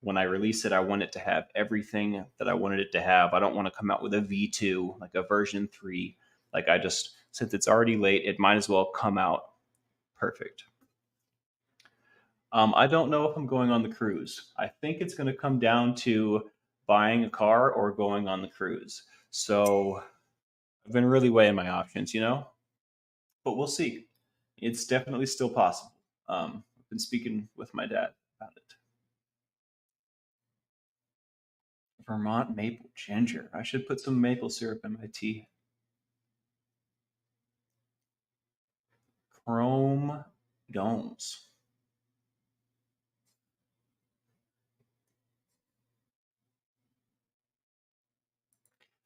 when I release it, I want it to have everything that I wanted it to have. I don't want to come out with a V2, like a version 3. Like I just, since it's already late, it might as well come out perfect. I don't know if I'm going on the cruise. I think it's going to come down to buying a car or going on the cruise. So I've been really weighing my options, but we'll see. It's definitely still possible. I've been speaking with my dad about it. Vermont maple ginger. I should put some maple syrup in my tea. Chrome domes.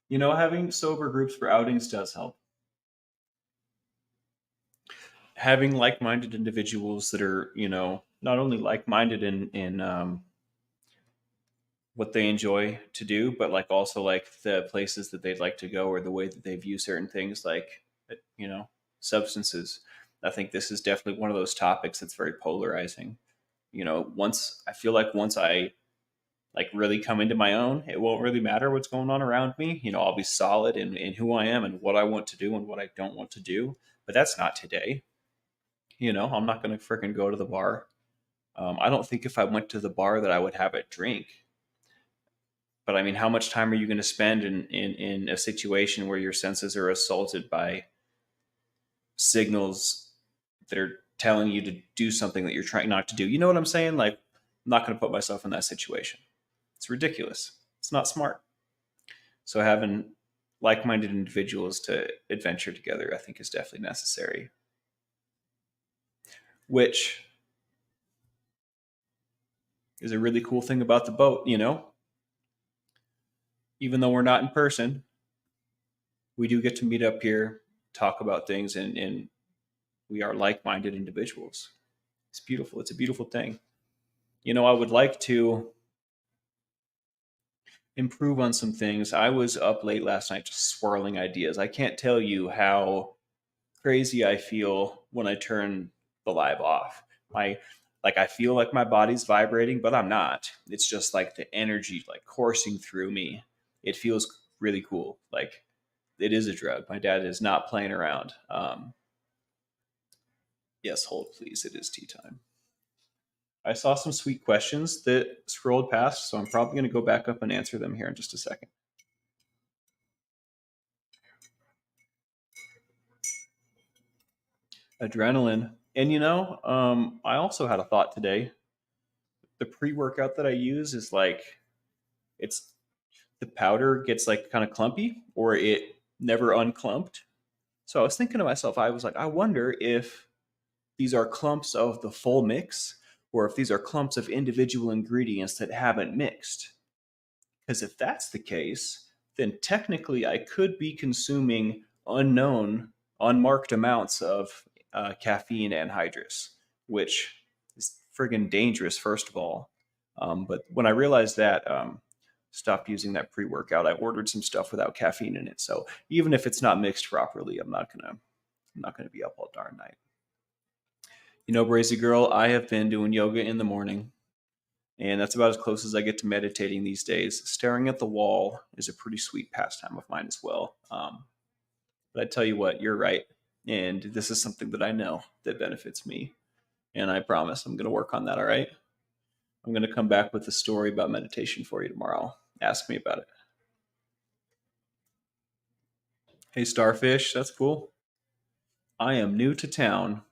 Having sober groups for outings does help. Having like-minded individuals that are, not only like-minded in what they enjoy to do, but like also like the places that they'd like to go or the way that they view certain things, like you know, substances. I think this is definitely one of those topics that's very polarizing. Once I like really come into my own, it won't really matter what's going on around me. I'll be solid in who I am and what I want to do and what I don't want to do. But that's not today. I'm not going to freaking go to the bar. I don't think if I went to the bar that I would have a drink. But I mean, how much time are you going to spend in a situation where your senses are assaulted by signals that are telling you to do something that you're trying not to do? You know what I'm saying? Like, I'm not going to put myself in that situation. It's ridiculous. It's not smart. So having like-minded individuals to adventure together, I think, is definitely necessary. Which is a really cool thing about the boat. Even though we're not in person, we do get to meet up here, talk about things, and we are like-minded individuals. It's beautiful. It's a beautiful thing. I would like to improve on some things. I was up late last night just swirling ideas. I can't tell you how crazy I feel when I turn the live off. My like I feel like my body's vibrating, but I'm not. It's just like the energy like coursing through me. It feels really cool. Like it is a drug. My dad is not playing around. Yes, hold please. It is tea time. I saw some sweet questions that scrolled past, so I'm probably going to go back up and answer them here in just a second. Adrenaline. And I also had a thought today. The pre-workout that I use is like it's the powder gets like kind of clumpy or it never unclumped. So I was thinking to myself, I was like, I wonder if these are clumps of the full mix or if these are clumps of individual ingredients that haven't mixed. Because if that's the case, then technically I could be consuming unknown, unmarked amounts of caffeine anhydrous, which is friggin' dangerous, first of all. But when I realized that, stopped using that pre-workout. I ordered some stuff without caffeine in it. So even if it's not mixed properly, I'm not gonna be up all darn night. Brazy girl, I have been doing yoga in the morning. And that's about as close as I get to meditating these days. Staring at the wall is a pretty sweet pastime of mine as well. But I tell you what, you're right. And this is something that I know that benefits me. And I promise I'm going to work on that, all right? I'm going to come back with a story about meditation for you tomorrow. Ask me about it. Hey, Starfish, that's cool. I am new to town.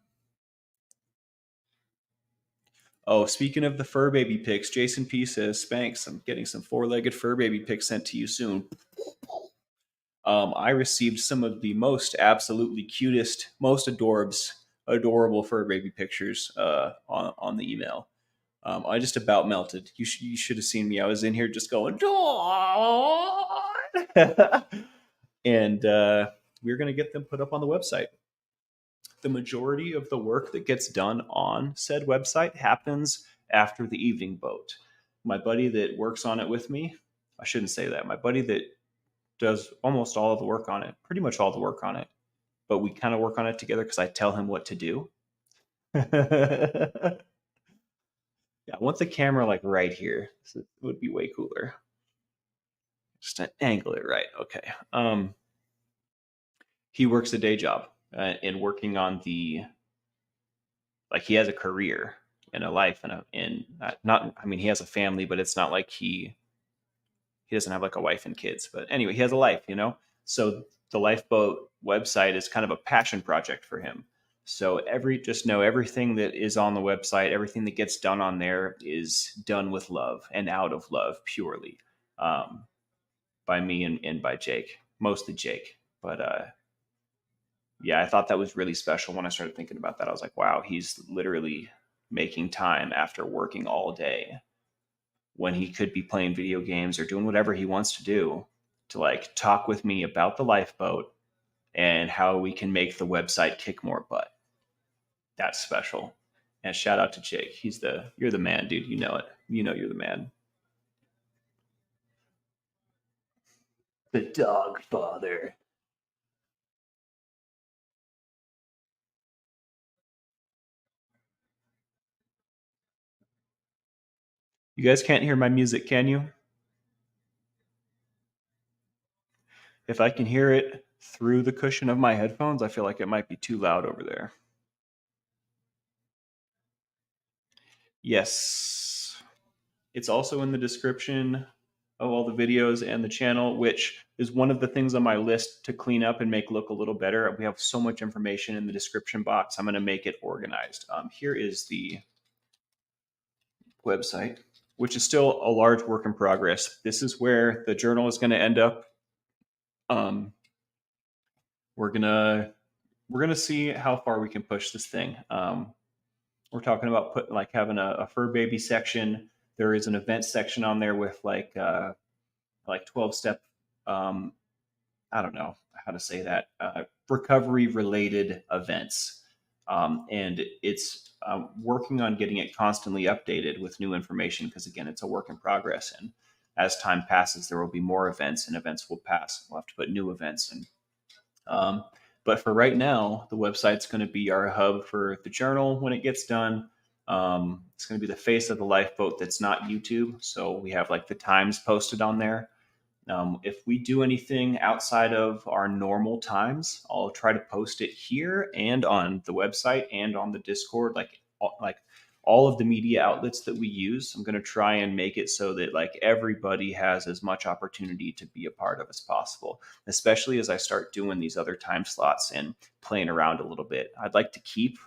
Oh, speaking of the fur baby pics, Jason P says, Spanx, I'm getting some four-legged fur baby pics sent to you soon. I received some of the most absolutely cutest, most adorable fur baby pictures on the email. I just about melted. You should have seen me. I was in here just going, Dawn! And we're going to get them put up on the website. The majority of the work that gets done on said website happens after the evening boat. My buddy that works on it with me, I shouldn't say that. My buddy that does almost all of the work on it, pretty much all the work on it, but we kind of work on it together because I tell him what to do. Yeah, I want the camera like right here. So it would be way cooler. Just to angle it right. Okay. He works a day job and working on the like he has a career and a life and not I mean he has a family, but it's not like he doesn't have like a wife and kids. But anyway, he has a life, you know. So the Lifeboat website is kind of a passion project for him. So just know everything that is on the website, everything that gets done on there is done with love and out of love purely, um, by me and by Jake, mostly Jake. But yeah, I thought that was really special when I started thinking about that. I was like, wow, he's literally making time after working all day when he could be playing video games or doing whatever he wants to do to like talk with me about the lifeboat and how we can make the website kick more butt. That's special. And shout out to Jake. You're the man, dude. You know it. You know you're the man. The dog father. You guys can't hear my music, can you? If I can hear it through the cushion of my headphones, I feel like it might be too loud over there. Yes. It's also in the description of all the videos and the channel, which is one of the things on my list to clean up and make look a little better. We have so much information in the description box. I'm going to make it organized. Here is the website, which is still a large work in progress. This is where the journal is going to end up. Um, we're gonna we're gonna see how far we can push this thing. We're talking about putting like having a fur baby section. There is an event section on there with like 12-step, um, I don't know how to say that, recovery related events. And it's working on getting it constantly updated with new information because, again, it's a work in progress. And as time passes, there will be more events and events will pass. We'll have to put new events in. Um, but for right now, the website's going to be our hub for the journal when it gets done. It's going to be the face of the lifeboat that's not YouTube. So we have like the times posted on there. If we do anything outside of our normal times, I'll try to post it here and on the website and on the Discord, like all of the media outlets that we use. I'm going to try and make it so that like everybody has as much opportunity to be a part of as possible, especially as I start doing these other time slots and playing around a little bit. I'd like to keep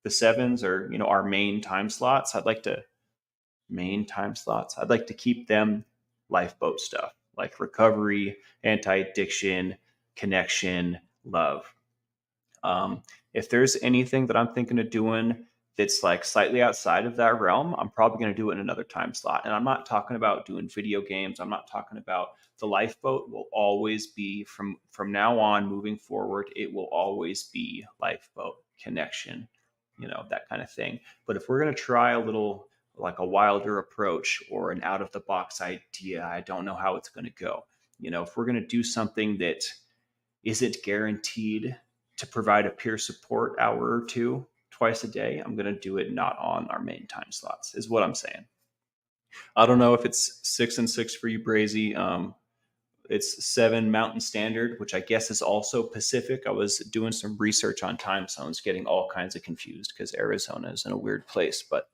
the sevens or our main time slots. I'd like to keep them lifeboat stuff like recovery, anti addiction, connection, love. If there's anything that I'm thinking of doing that's like slightly outside of that realm, I'm probably going to do it in another time slot. And I'm not talking about doing video games. I'm not talking about the lifeboat will always be from now on moving forward. It will always be lifeboat connection, that kind of thing. But if we're going to try a little like a wilder approach or an out of the box idea, I don't know how it's going to go. If we're going to do something that isn't guaranteed to provide a peer support hour or two twice a day, I'm going to do it not on our main time slots, is what I'm saying. I don't know if it's 6 and 6 for you, Brazy. It's 7 Mountain Standard, which I guess is also Pacific. I was doing some research on time zones, getting all kinds of confused because Arizona is in a weird place. But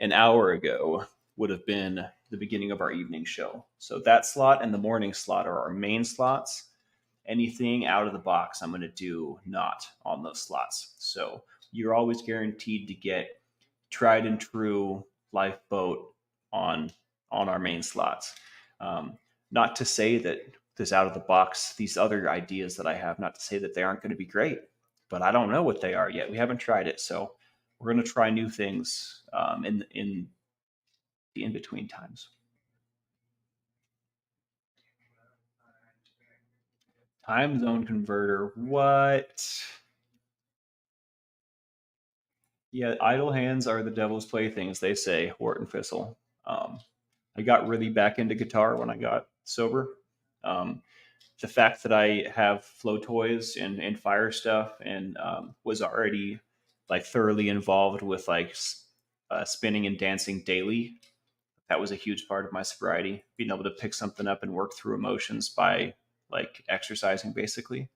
an hour ago would have been the beginning of our evening show. So that slot and the morning slot are our main slots. Anything out of the box, I'm going to do not on those slots. So you're always guaranteed to get tried and true lifeboat on our main slots. Um, Not to say that this out of the box, these other ideas that I have, not to say that they aren't going to be great, but I don't know what they are yet. We haven't tried it, so we're going to try new things in the in between times. Time zone converter. What? Yeah, idle hands are the devil's playthings, they say, Wharton Fissel. I got really back into guitar when I got sober. Um, the fact that I have flow toys and fire stuff, and was already like thoroughly involved with like spinning and dancing daily. That was a huge part of my sobriety, being able to pick something up and work through emotions by like exercising basically.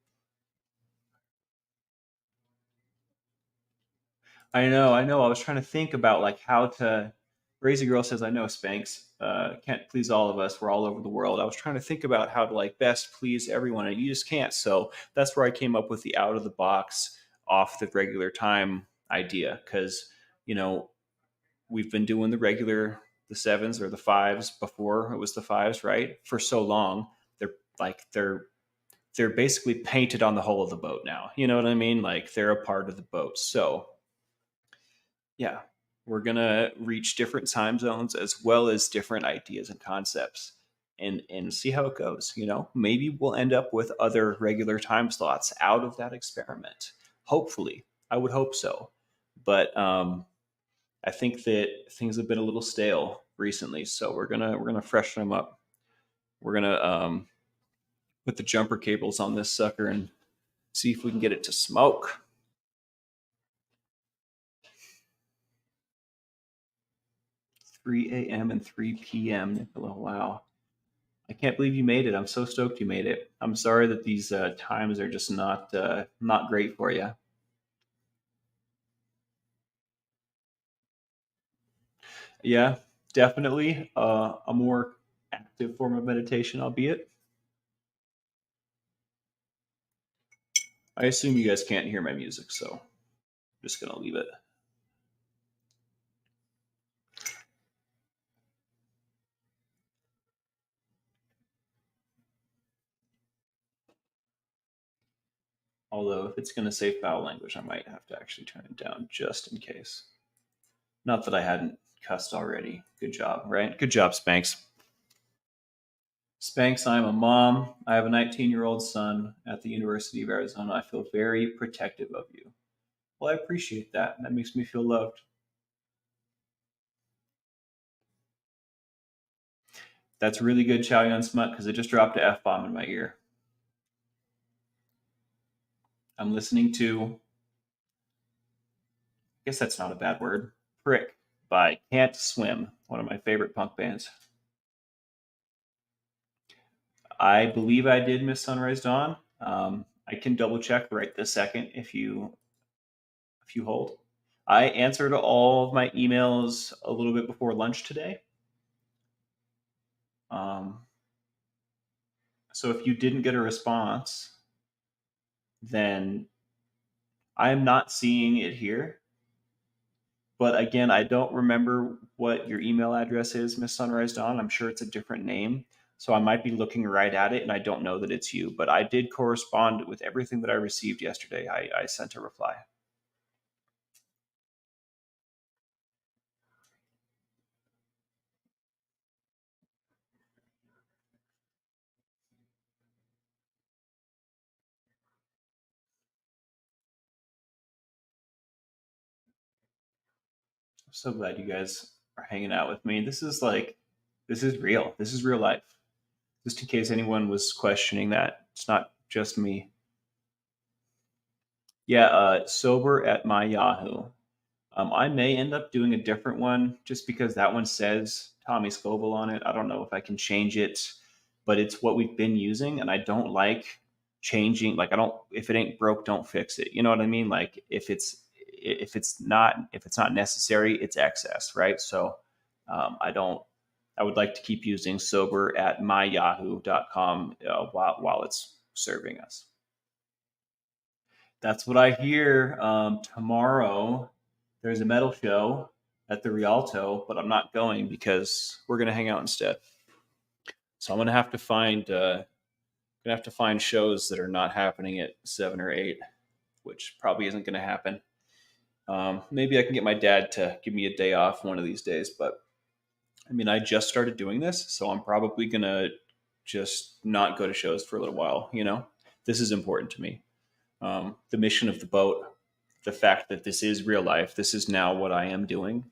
I know. I was trying to think about like how to. Crazy girl says, "I know Spanx. Can't please all of us. We're all over the world." I was trying to think about how to like best please everyone, and you just can't. So that's where I came up with the out of the box, off the regular time idea. Because you know we've been doing the sevens or the fives before it was the fives, right? For so long, they're like they're basically painted on the hull of the boat now. You know what I mean? Like they're a part of the boat. So yeah, we're gonna reach different time zones as well as different ideas and concepts, and see how it goes. Maybe we'll end up with other regular time slots out of that experiment. Hopefully, I would hope so. But I think that things have been a little stale recently, so we're gonna freshen them up. We're gonna put the jumper cables on this sucker and see if we can get it to smoke. 3 a.m. and 3 p.m. Nicola. Wow. I can't believe you made it. I'm so stoked you made it. I'm sorry that these times are just not great for you. Yeah, definitely a more active form of meditation, albeit. I assume you guys can't hear my music, so I'm just gonna leave it. Although if it's gonna say foul language, I might have to actually turn it down just in case. Not that I hadn't cussed already. Good job, right? Good job, Spanx. Spanx, I'm a mom. I have a 19-year-old son at the University of Arizona. I feel very protective of you. Well, I appreciate that. That makes me feel loved. That's really good, Chow Yun Smut, because it just dropped a F bomb in my ear. I'm listening to, I guess that's not a bad word, Prick by Can't Swim, one of my favorite punk bands. I believe I did miss Sunrise Dawn. I can double check right this second if you hold. I answered all of my emails a little bit before lunch today. Um, so if you didn't get a response, then I'm not seeing it here. But again, I don't remember what your email address is, Miss Sunrise Dawn. I'm sure it's a different name. So I might be looking right at it and I don't know that it's you. But I did correspond with everything that I received yesterday. I sent a reply. I'm so glad you guys are hanging out with me. This is real. This is real life. Just in case anyone was questioning that, it's not just me. Yeah, sober at my Yahoo. I may end up doing a different one just because that one says Tommy Scoville on it. I don't know if I can change it, but it's what we've been using, and I don't like changing. Like I don't, if it ain't broke, don't fix it. You know what I mean? Like if it's not necessary, it's excess, right? So I don't. I would like to keep using sober at myyahoo.com while it's serving us. That's what I hear. Tomorrow, there's a metal show at the Rialto, but I'm not going because we're gonna hang out instead. So I'm gonna have to find shows that are not happening at 7 or 8, which probably isn't gonna happen. Maybe I can get my dad to give me a day off one of these days, but I mean, I just started doing this, so I'm probably gonna just not go to shows for a little while. This is important to me. The mission of the boat, the fact that this is real life, this is now what I am doing.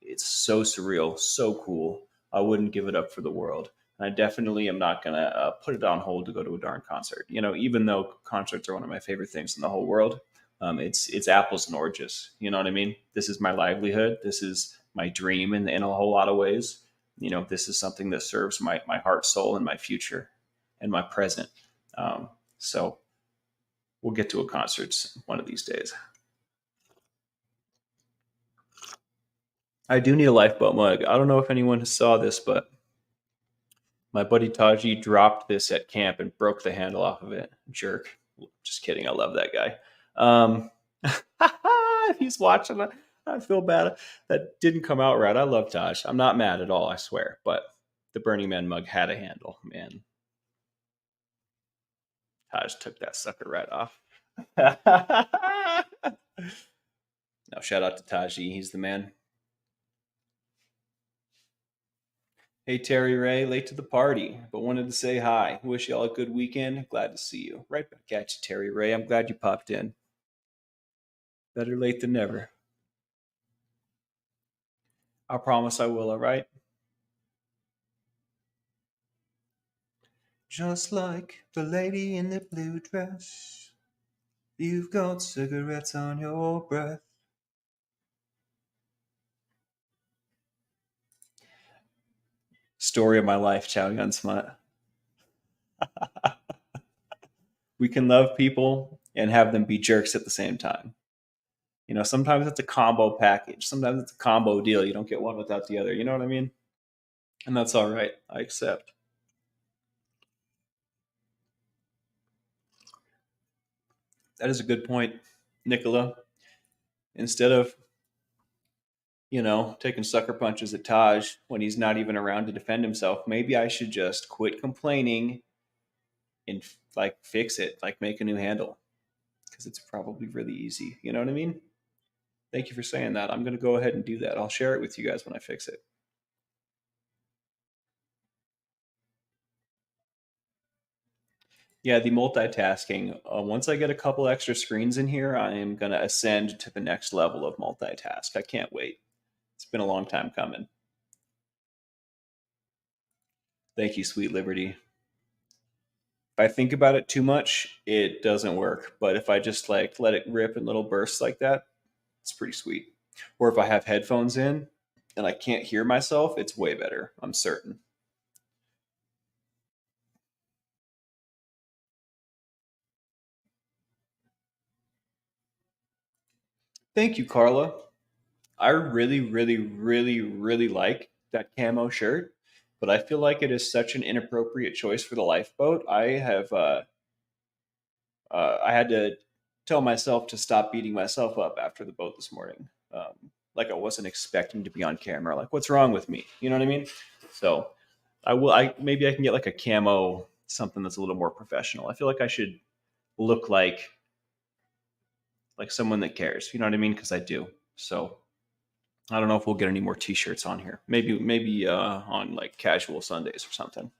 It's so surreal, so cool. I wouldn't give it up for the world. I definitely am not gonna put it on hold to go to a darn concert. Even though concerts are one of my favorite things in the whole world, it's apples and oranges. You know what I mean? This is my livelihood. This is my dream in a whole lot of ways. This is something that serves my heart, soul, and my future, and my present. So we'll get to a concert one of these days. I do need a lifeboat mug. I don't know if anyone saw this, but my buddy Taji dropped this at camp and broke the handle off of it. Jerk. Just kidding. I love that guy. Um, if he's watching, I feel bad. That didn't come out right. I love Taj. I'm not mad at all, I swear. But the Burning Man mug had a handle, man. Taj took that sucker right off. No, shout out to Taji. He's the man. Hey, Terry Ray, late to the party, but wanted to say hi. Wish y'all a good weekend. Glad to see you. Right back at you, Terry Ray. I'm glad you popped in. Better late than never. I promise I will, all right? Just like the lady in the blue dress, you've got cigarettes on your breath. Story of my life, Chow Yun Smut. We can love people and have them be jerks at the same time. Sometimes it's a combo package. Sometimes it's a combo deal. You don't get one without the other. You know what I mean? And that's all right. I accept. That is a good point, Nicola. Instead of, taking sucker punches at Taj when he's not even around to defend himself, maybe I should just quit complaining and like fix it, like make a new handle, because it's probably really easy. You know what I mean? Thank you for saying that. I'm going to go ahead and do that. I'll share it with you guys when I fix it. Yeah, the multitasking. Once I get a couple extra screens in here, I am going to ascend to the next level of multitask. I can't wait. It's been a long time coming. Thank you, sweet Liberty. If I think about it too much, it doesn't work. But if I just like let it rip in little bursts like that, it's pretty sweet. Or if I have headphones in and I can't hear myself, it's way better. I'm certain. Thank you, Carla. I really, really, really, really like that camo shirt, but I feel like it is such an inappropriate choice for the lifeboat. I had to tell myself to stop beating myself up after the boat this morning. Like I wasn't expecting to be on camera. Like, what's wrong with me? You know what I mean? So I will. I maybe I can get like a camo something that's a little more professional. I feel like I should look like someone that cares. You know what I mean? Because I do. So I don't know if we'll get any more T-shirts on here. Maybe on like casual Sundays or something.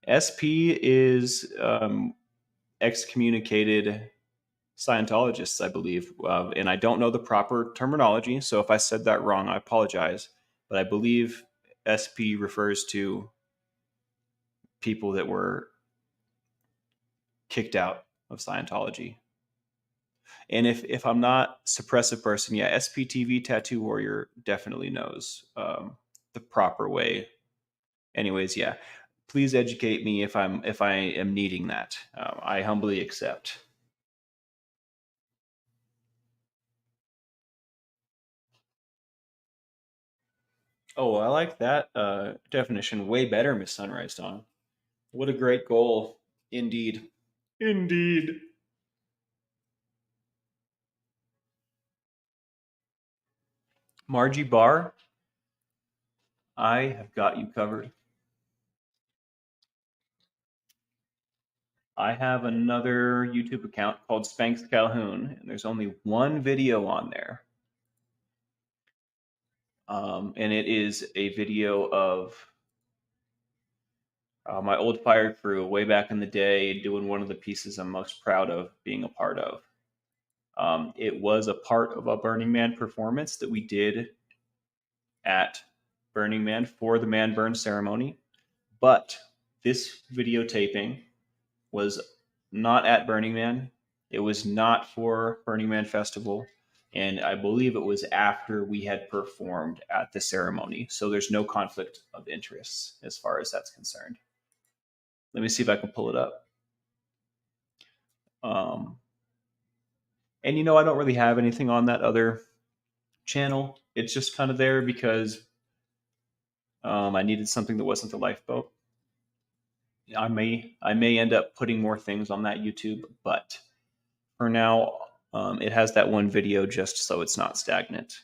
SP is excommunicated Scientologists, I believe, and I don't know the proper terminology. So if I said that wrong, I apologize. But I believe SP refers to people that were kicked out of Scientology. And if I'm not suppressive person, yeah, SPTV Tattoo Warrior definitely knows the proper way. Anyways, yeah, please educate me if I am needing that. I humbly accept. Oh, I like that definition way better, Miss Sunrise Dawn. What a great goal, indeed. Indeed. Margie Barr, I have got you covered. I have another YouTube account called Spanx Calhoun, and there's only one video on there. And it is a video of my old fire crew way back in the day doing one of the pieces I'm most proud of being a part of. It was a part of a Burning Man performance that we did at Burning Man for the Man Burn ceremony. But this videotaping was not at Burning Man. It was not for Burning Man Festival. And I believe it was after we had performed at the ceremony. So there's no conflict of interest as far as that's concerned. Let me see if I can pull it up. Um, and I don't really have anything on that other channel. It's just kind of there because I needed something that wasn't the lifeboat. I may end up putting more things on that YouTube, but for now, it has that one video just so it's not stagnant.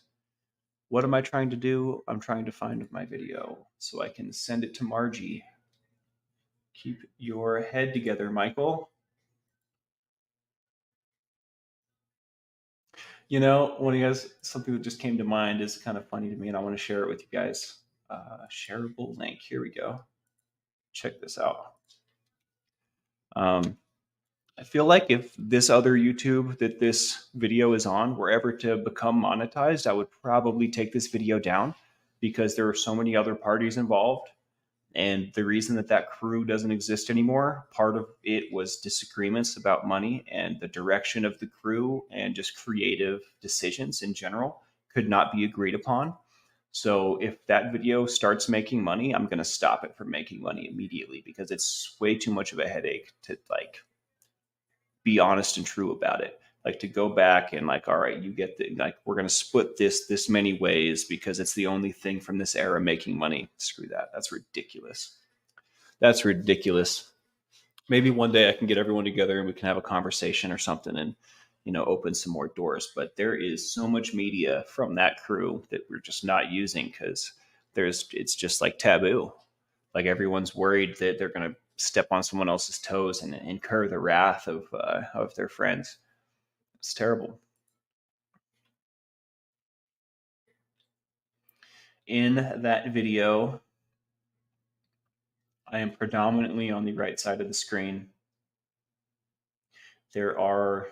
What am I trying to do? I'm trying to find my video so I can send it to Margie. Keep your head together, Michael. When you guys, something that just came to mind is kind of funny to me, and I want to share it with you guys. Shareable link. Here we go. Check this out. Um, I feel like if this other YouTube that this video is on were ever to become monetized, I would probably take this video down because there are so many other parties involved. And the reason that that crew doesn't exist anymore, part of it was disagreements about money and the direction of the crew and just creative decisions in general could not be agreed upon. So if that video starts making money, I'm going to stop it from making money immediately because it's way too much of a headache to be honest and true about it. Like to go back and all right, you get we're going to split this many ways because it's the only thing from this era making money. Screw that. That's ridiculous. That's ridiculous. Maybe one day I can get everyone together and we can have a conversation or something and open some more doors. But there is so much media from that crew that we're just not using because it's just like taboo. Like everyone's worried that they're going to step on someone else's toes and incur the wrath of their friends. It's terrible. In that video, I am predominantly on the right side of the screen. There are,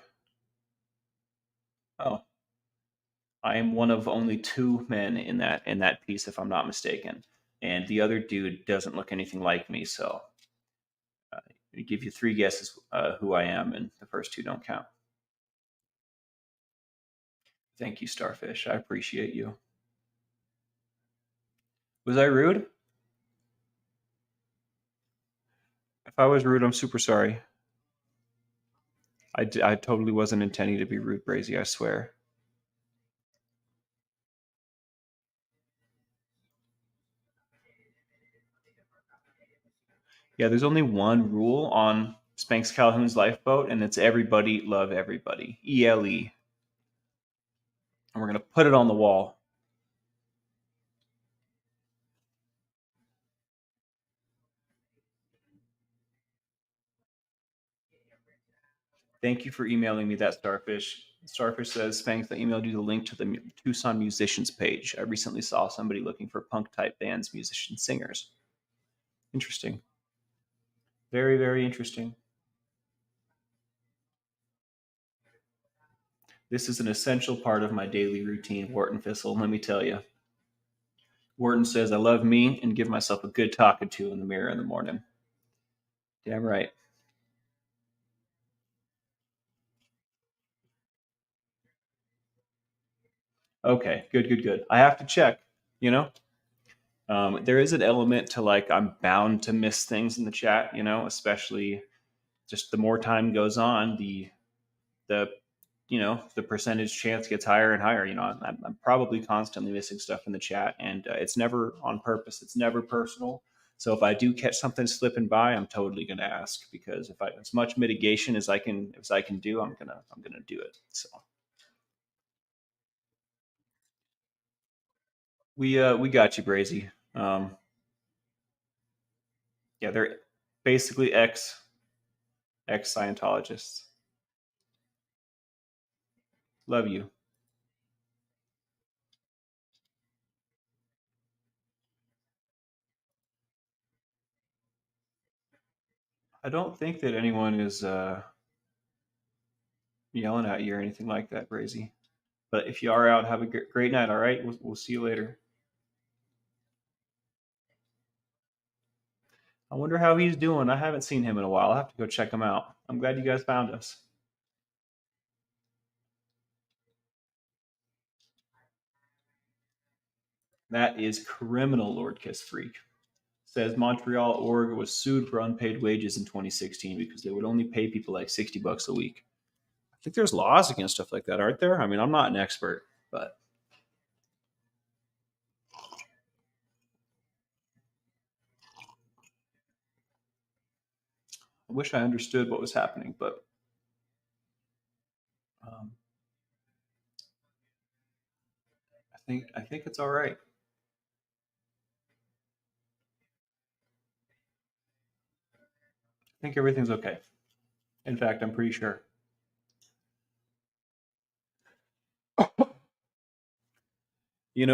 oh, I am one of only two men in that piece, if I'm not mistaken, and the other dude doesn't look anything like me. So, I give you three guesses who I am, and the first two don't count. Thank you, Starfish. I appreciate you. Was I rude? If I was rude, I'm super sorry. I totally wasn't intending to be rude, Brazy. I swear. Yeah, there's only one rule on Spanx Calhoun's lifeboat, and it's everybody love everybody. ELE. And we're gonna put it on the wall. Thank you for emailing me that, Starfish. Starfish says, Spanx, I emailed you the link to the Tucson musicians page. I recently saw somebody looking for punk type bands, musicians, singers. Interesting. Very, very interesting. This is an essential part of my daily routine, Wharton Thistle, let me tell you. Wharton says, I love me and give myself a good talking to in the mirror in the morning. Damn right. Okay, good, good, good. I have to check, you know? There is an element to I'm bound to miss things in the chat, especially just the more time goes on, the the percentage chance gets higher and higher. I'm probably constantly missing stuff in the chat, and it's never on purpose. It's never personal. So if I do catch something slipping by, I'm totally going to ask because if I as much mitigation as I can do, I'm gonna do it. So we got you, Brazy. Yeah, they're basically ex Scientologists. Love you. I don't think that anyone is yelling at you or anything like that, crazy. But if you are out, have a great night. All right, we'll see you later. I wonder how he's doing. I haven't seen him in a while. I'll have to go check him out. I'm glad you guys found us. That is criminal, Lord Kiss Freak. Says Montreal, Oregon was sued for unpaid wages in 2016 because they would only pay people like $60 a week. I think there's laws against stuff like that, aren't there? I mean, I'm not an expert, but I wish I understood what was happening. But um, I think it's all right. I think everything's okay. In fact, I'm pretty sure.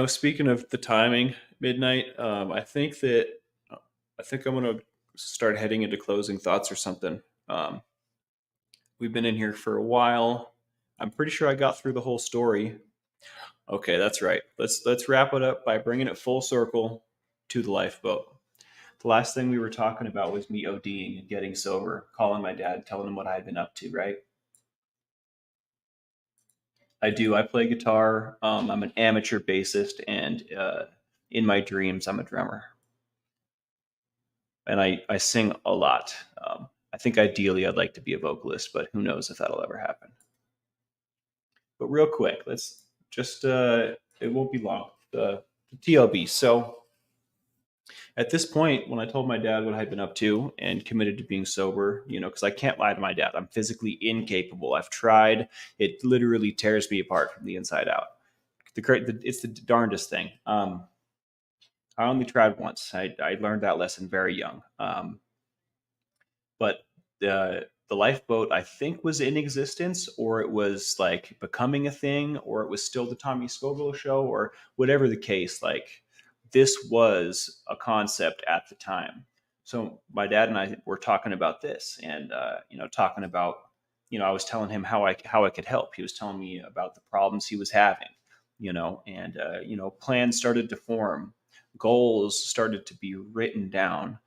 Speaking of the timing, midnight. I think I'm gonna start heading into closing thoughts or something. Um, we've been in here for a while. I'm pretty sure I got through the whole story. Okay, that's right. Let's wrap it up by bringing it full circle to the lifeboat. The last thing we were talking about was me ODing and getting sober, calling my dad, telling him what I had been up to. Right? I do. I play guitar. I'm an amateur bassist, and in my dreams, I'm a drummer. And I sing a lot. I think ideally I'd like to be a vocalist, but who knows if that'll ever happen. But real quick, let's just it won't be long. The TLB. So at this point, when I told my dad what I'd been up to and committed to being sober, because I can't lie to my dad, I'm physically incapable. I've tried; it literally tears me apart from the inside out. It's the darndest thing. I only tried once. I learned that lesson very young. But the lifeboat, I think, was in existence, or it was like becoming a thing, or it was still the Tommy Scoville show, or whatever the case. Like, this was a concept at the time. So my dad and I were talking about this, and talking about, I was telling him how I could help. He was telling me about the problems he was having, and plans started to form, goals started to be written down,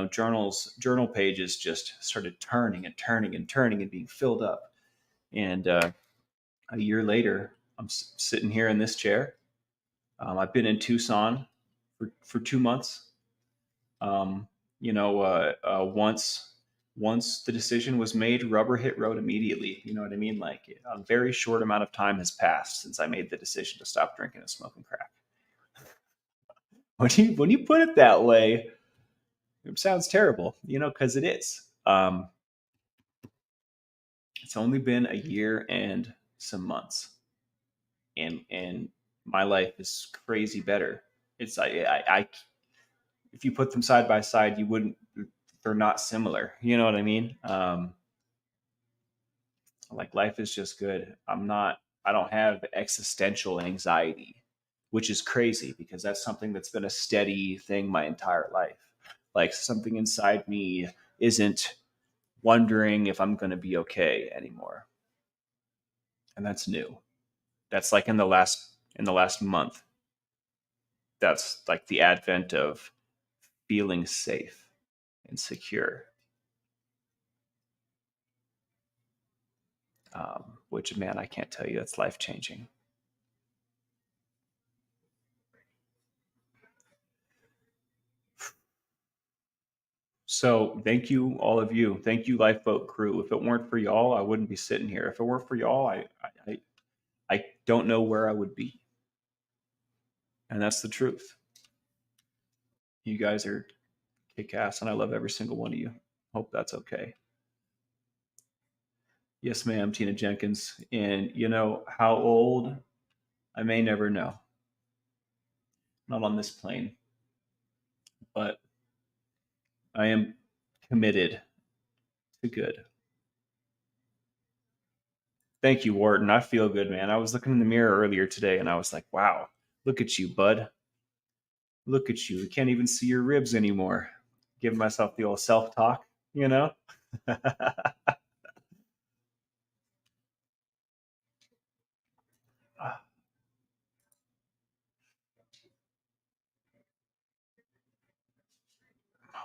journal pages just started turning and turning and turning and being filled up. And a year later, I'm sitting here in this chair. I've been in Tucson for 2 months. um, once the decision was made, rubber hit road immediately. You know what I mean? Like, a very short amount of time has passed since I made the decision to stop drinking and smoking crack. When you put it that way, it sounds terrible, because it is. It's only been a year and some months, and my life is crazy better. It's I if you put them side by side, you wouldn't. They're not similar. You know what I mean? Like, life is just good. I don't have existential anxiety, which is crazy because that's something that's been a steady thing my entire life. Like, something inside me isn't wondering if I'm going to be okay anymore, and that's new. That's like in the last month. That's like the advent of feeling safe and secure, which, man, I can't tell you, that's life changing. So thank you, all of you. Thank you, Lifeboat crew. If it weren't for y'all, I wouldn't be sitting here. If it weren't for y'all, I don't know where I would be. And that's the truth. You guys are kick ass, and I love every single one of you. Hope that's okay. Yes, ma'am, Tina Jenkins. And how old? I may never know. Not on this plane, but I am committed to good. Thank you, Wharton. I feel good, man. I was looking in the mirror earlier today and I was like, wow, look at you, bud. Look at you. You can't even see your ribs anymore. Giving myself the old self talk, you know?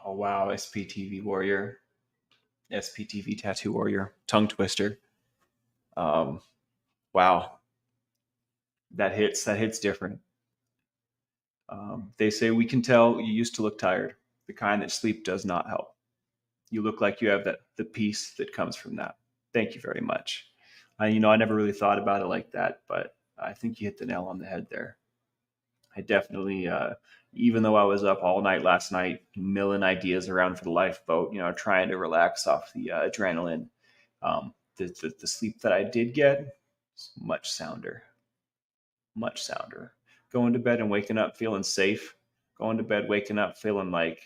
Oh wow, SPTV warrior, SPTV tattoo warrior, tongue twister. Um, wow, that hits different. They say we can tell you used to look tired, the kind that sleep does not help. You look like you have that the peace that comes from that. Thank you very much. I never really thought about it like that, but I think you hit the nail on the head there. I definitely, even though I was up all night last night, milling ideas around for the lifeboat, trying to relax off the adrenaline, the sleep that I did get is much sounder, much sounder. Going to bed and waking up feeling safe, going to bed, waking up feeling like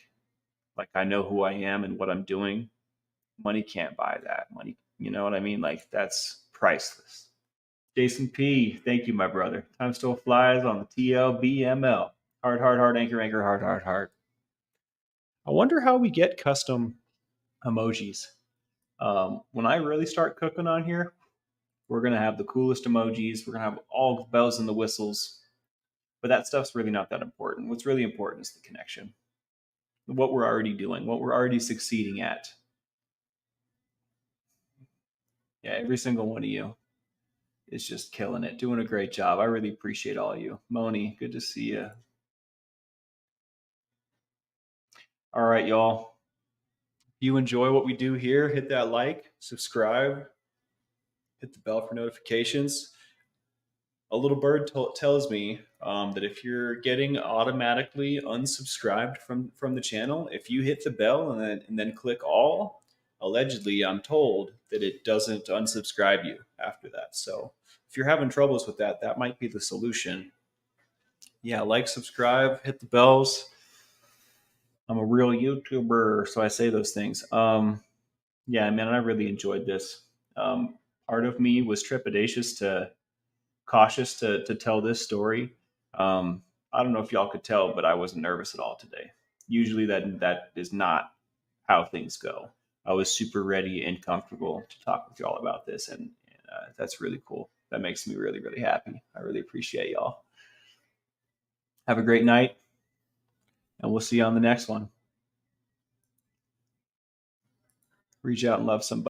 I know who I am and what I'm doing. Money can't buy that. Money, you know what I mean? Like that's priceless. Jason P, thank you, my brother. Time still flies on the TLBML. Hard, hard, hard, anchor, anchor, hard, hard, hard. I wonder how we get custom emojis. When I really start cooking on here, we're gonna have the coolest emojis. We're gonna have all the bells and the whistles. But that stuff's really not that important. What's really important is the connection. What we're already doing, what we're already succeeding at. Yeah, every single one of you is just killing it, doing a great job. I really appreciate all of you. Moni, good to see you. All right, y'all. If you enjoy what we do here, hit that like, subscribe, hit the bell for notifications. A little bird tells me that if you're getting automatically unsubscribed from the channel, if you hit the bell and then click all, allegedly, I'm told that it doesn't unsubscribe you after that. So if you're having troubles with that, that might be the solution. Yeah, like, subscribe, hit the bells. I'm a real YouTuber, so I say those things. Yeah, man, I really enjoyed this. Um, Part of me was trepidatious to cautious to tell this story. I don't know if y'all could tell, but I wasn't nervous at all today. Usually that is not how things go. I was super ready and comfortable to talk with y'all about this, and that's really cool. That makes me really, really happy. I really appreciate y'all. Have a great night, and we'll see you on the next one. Reach out and love somebody.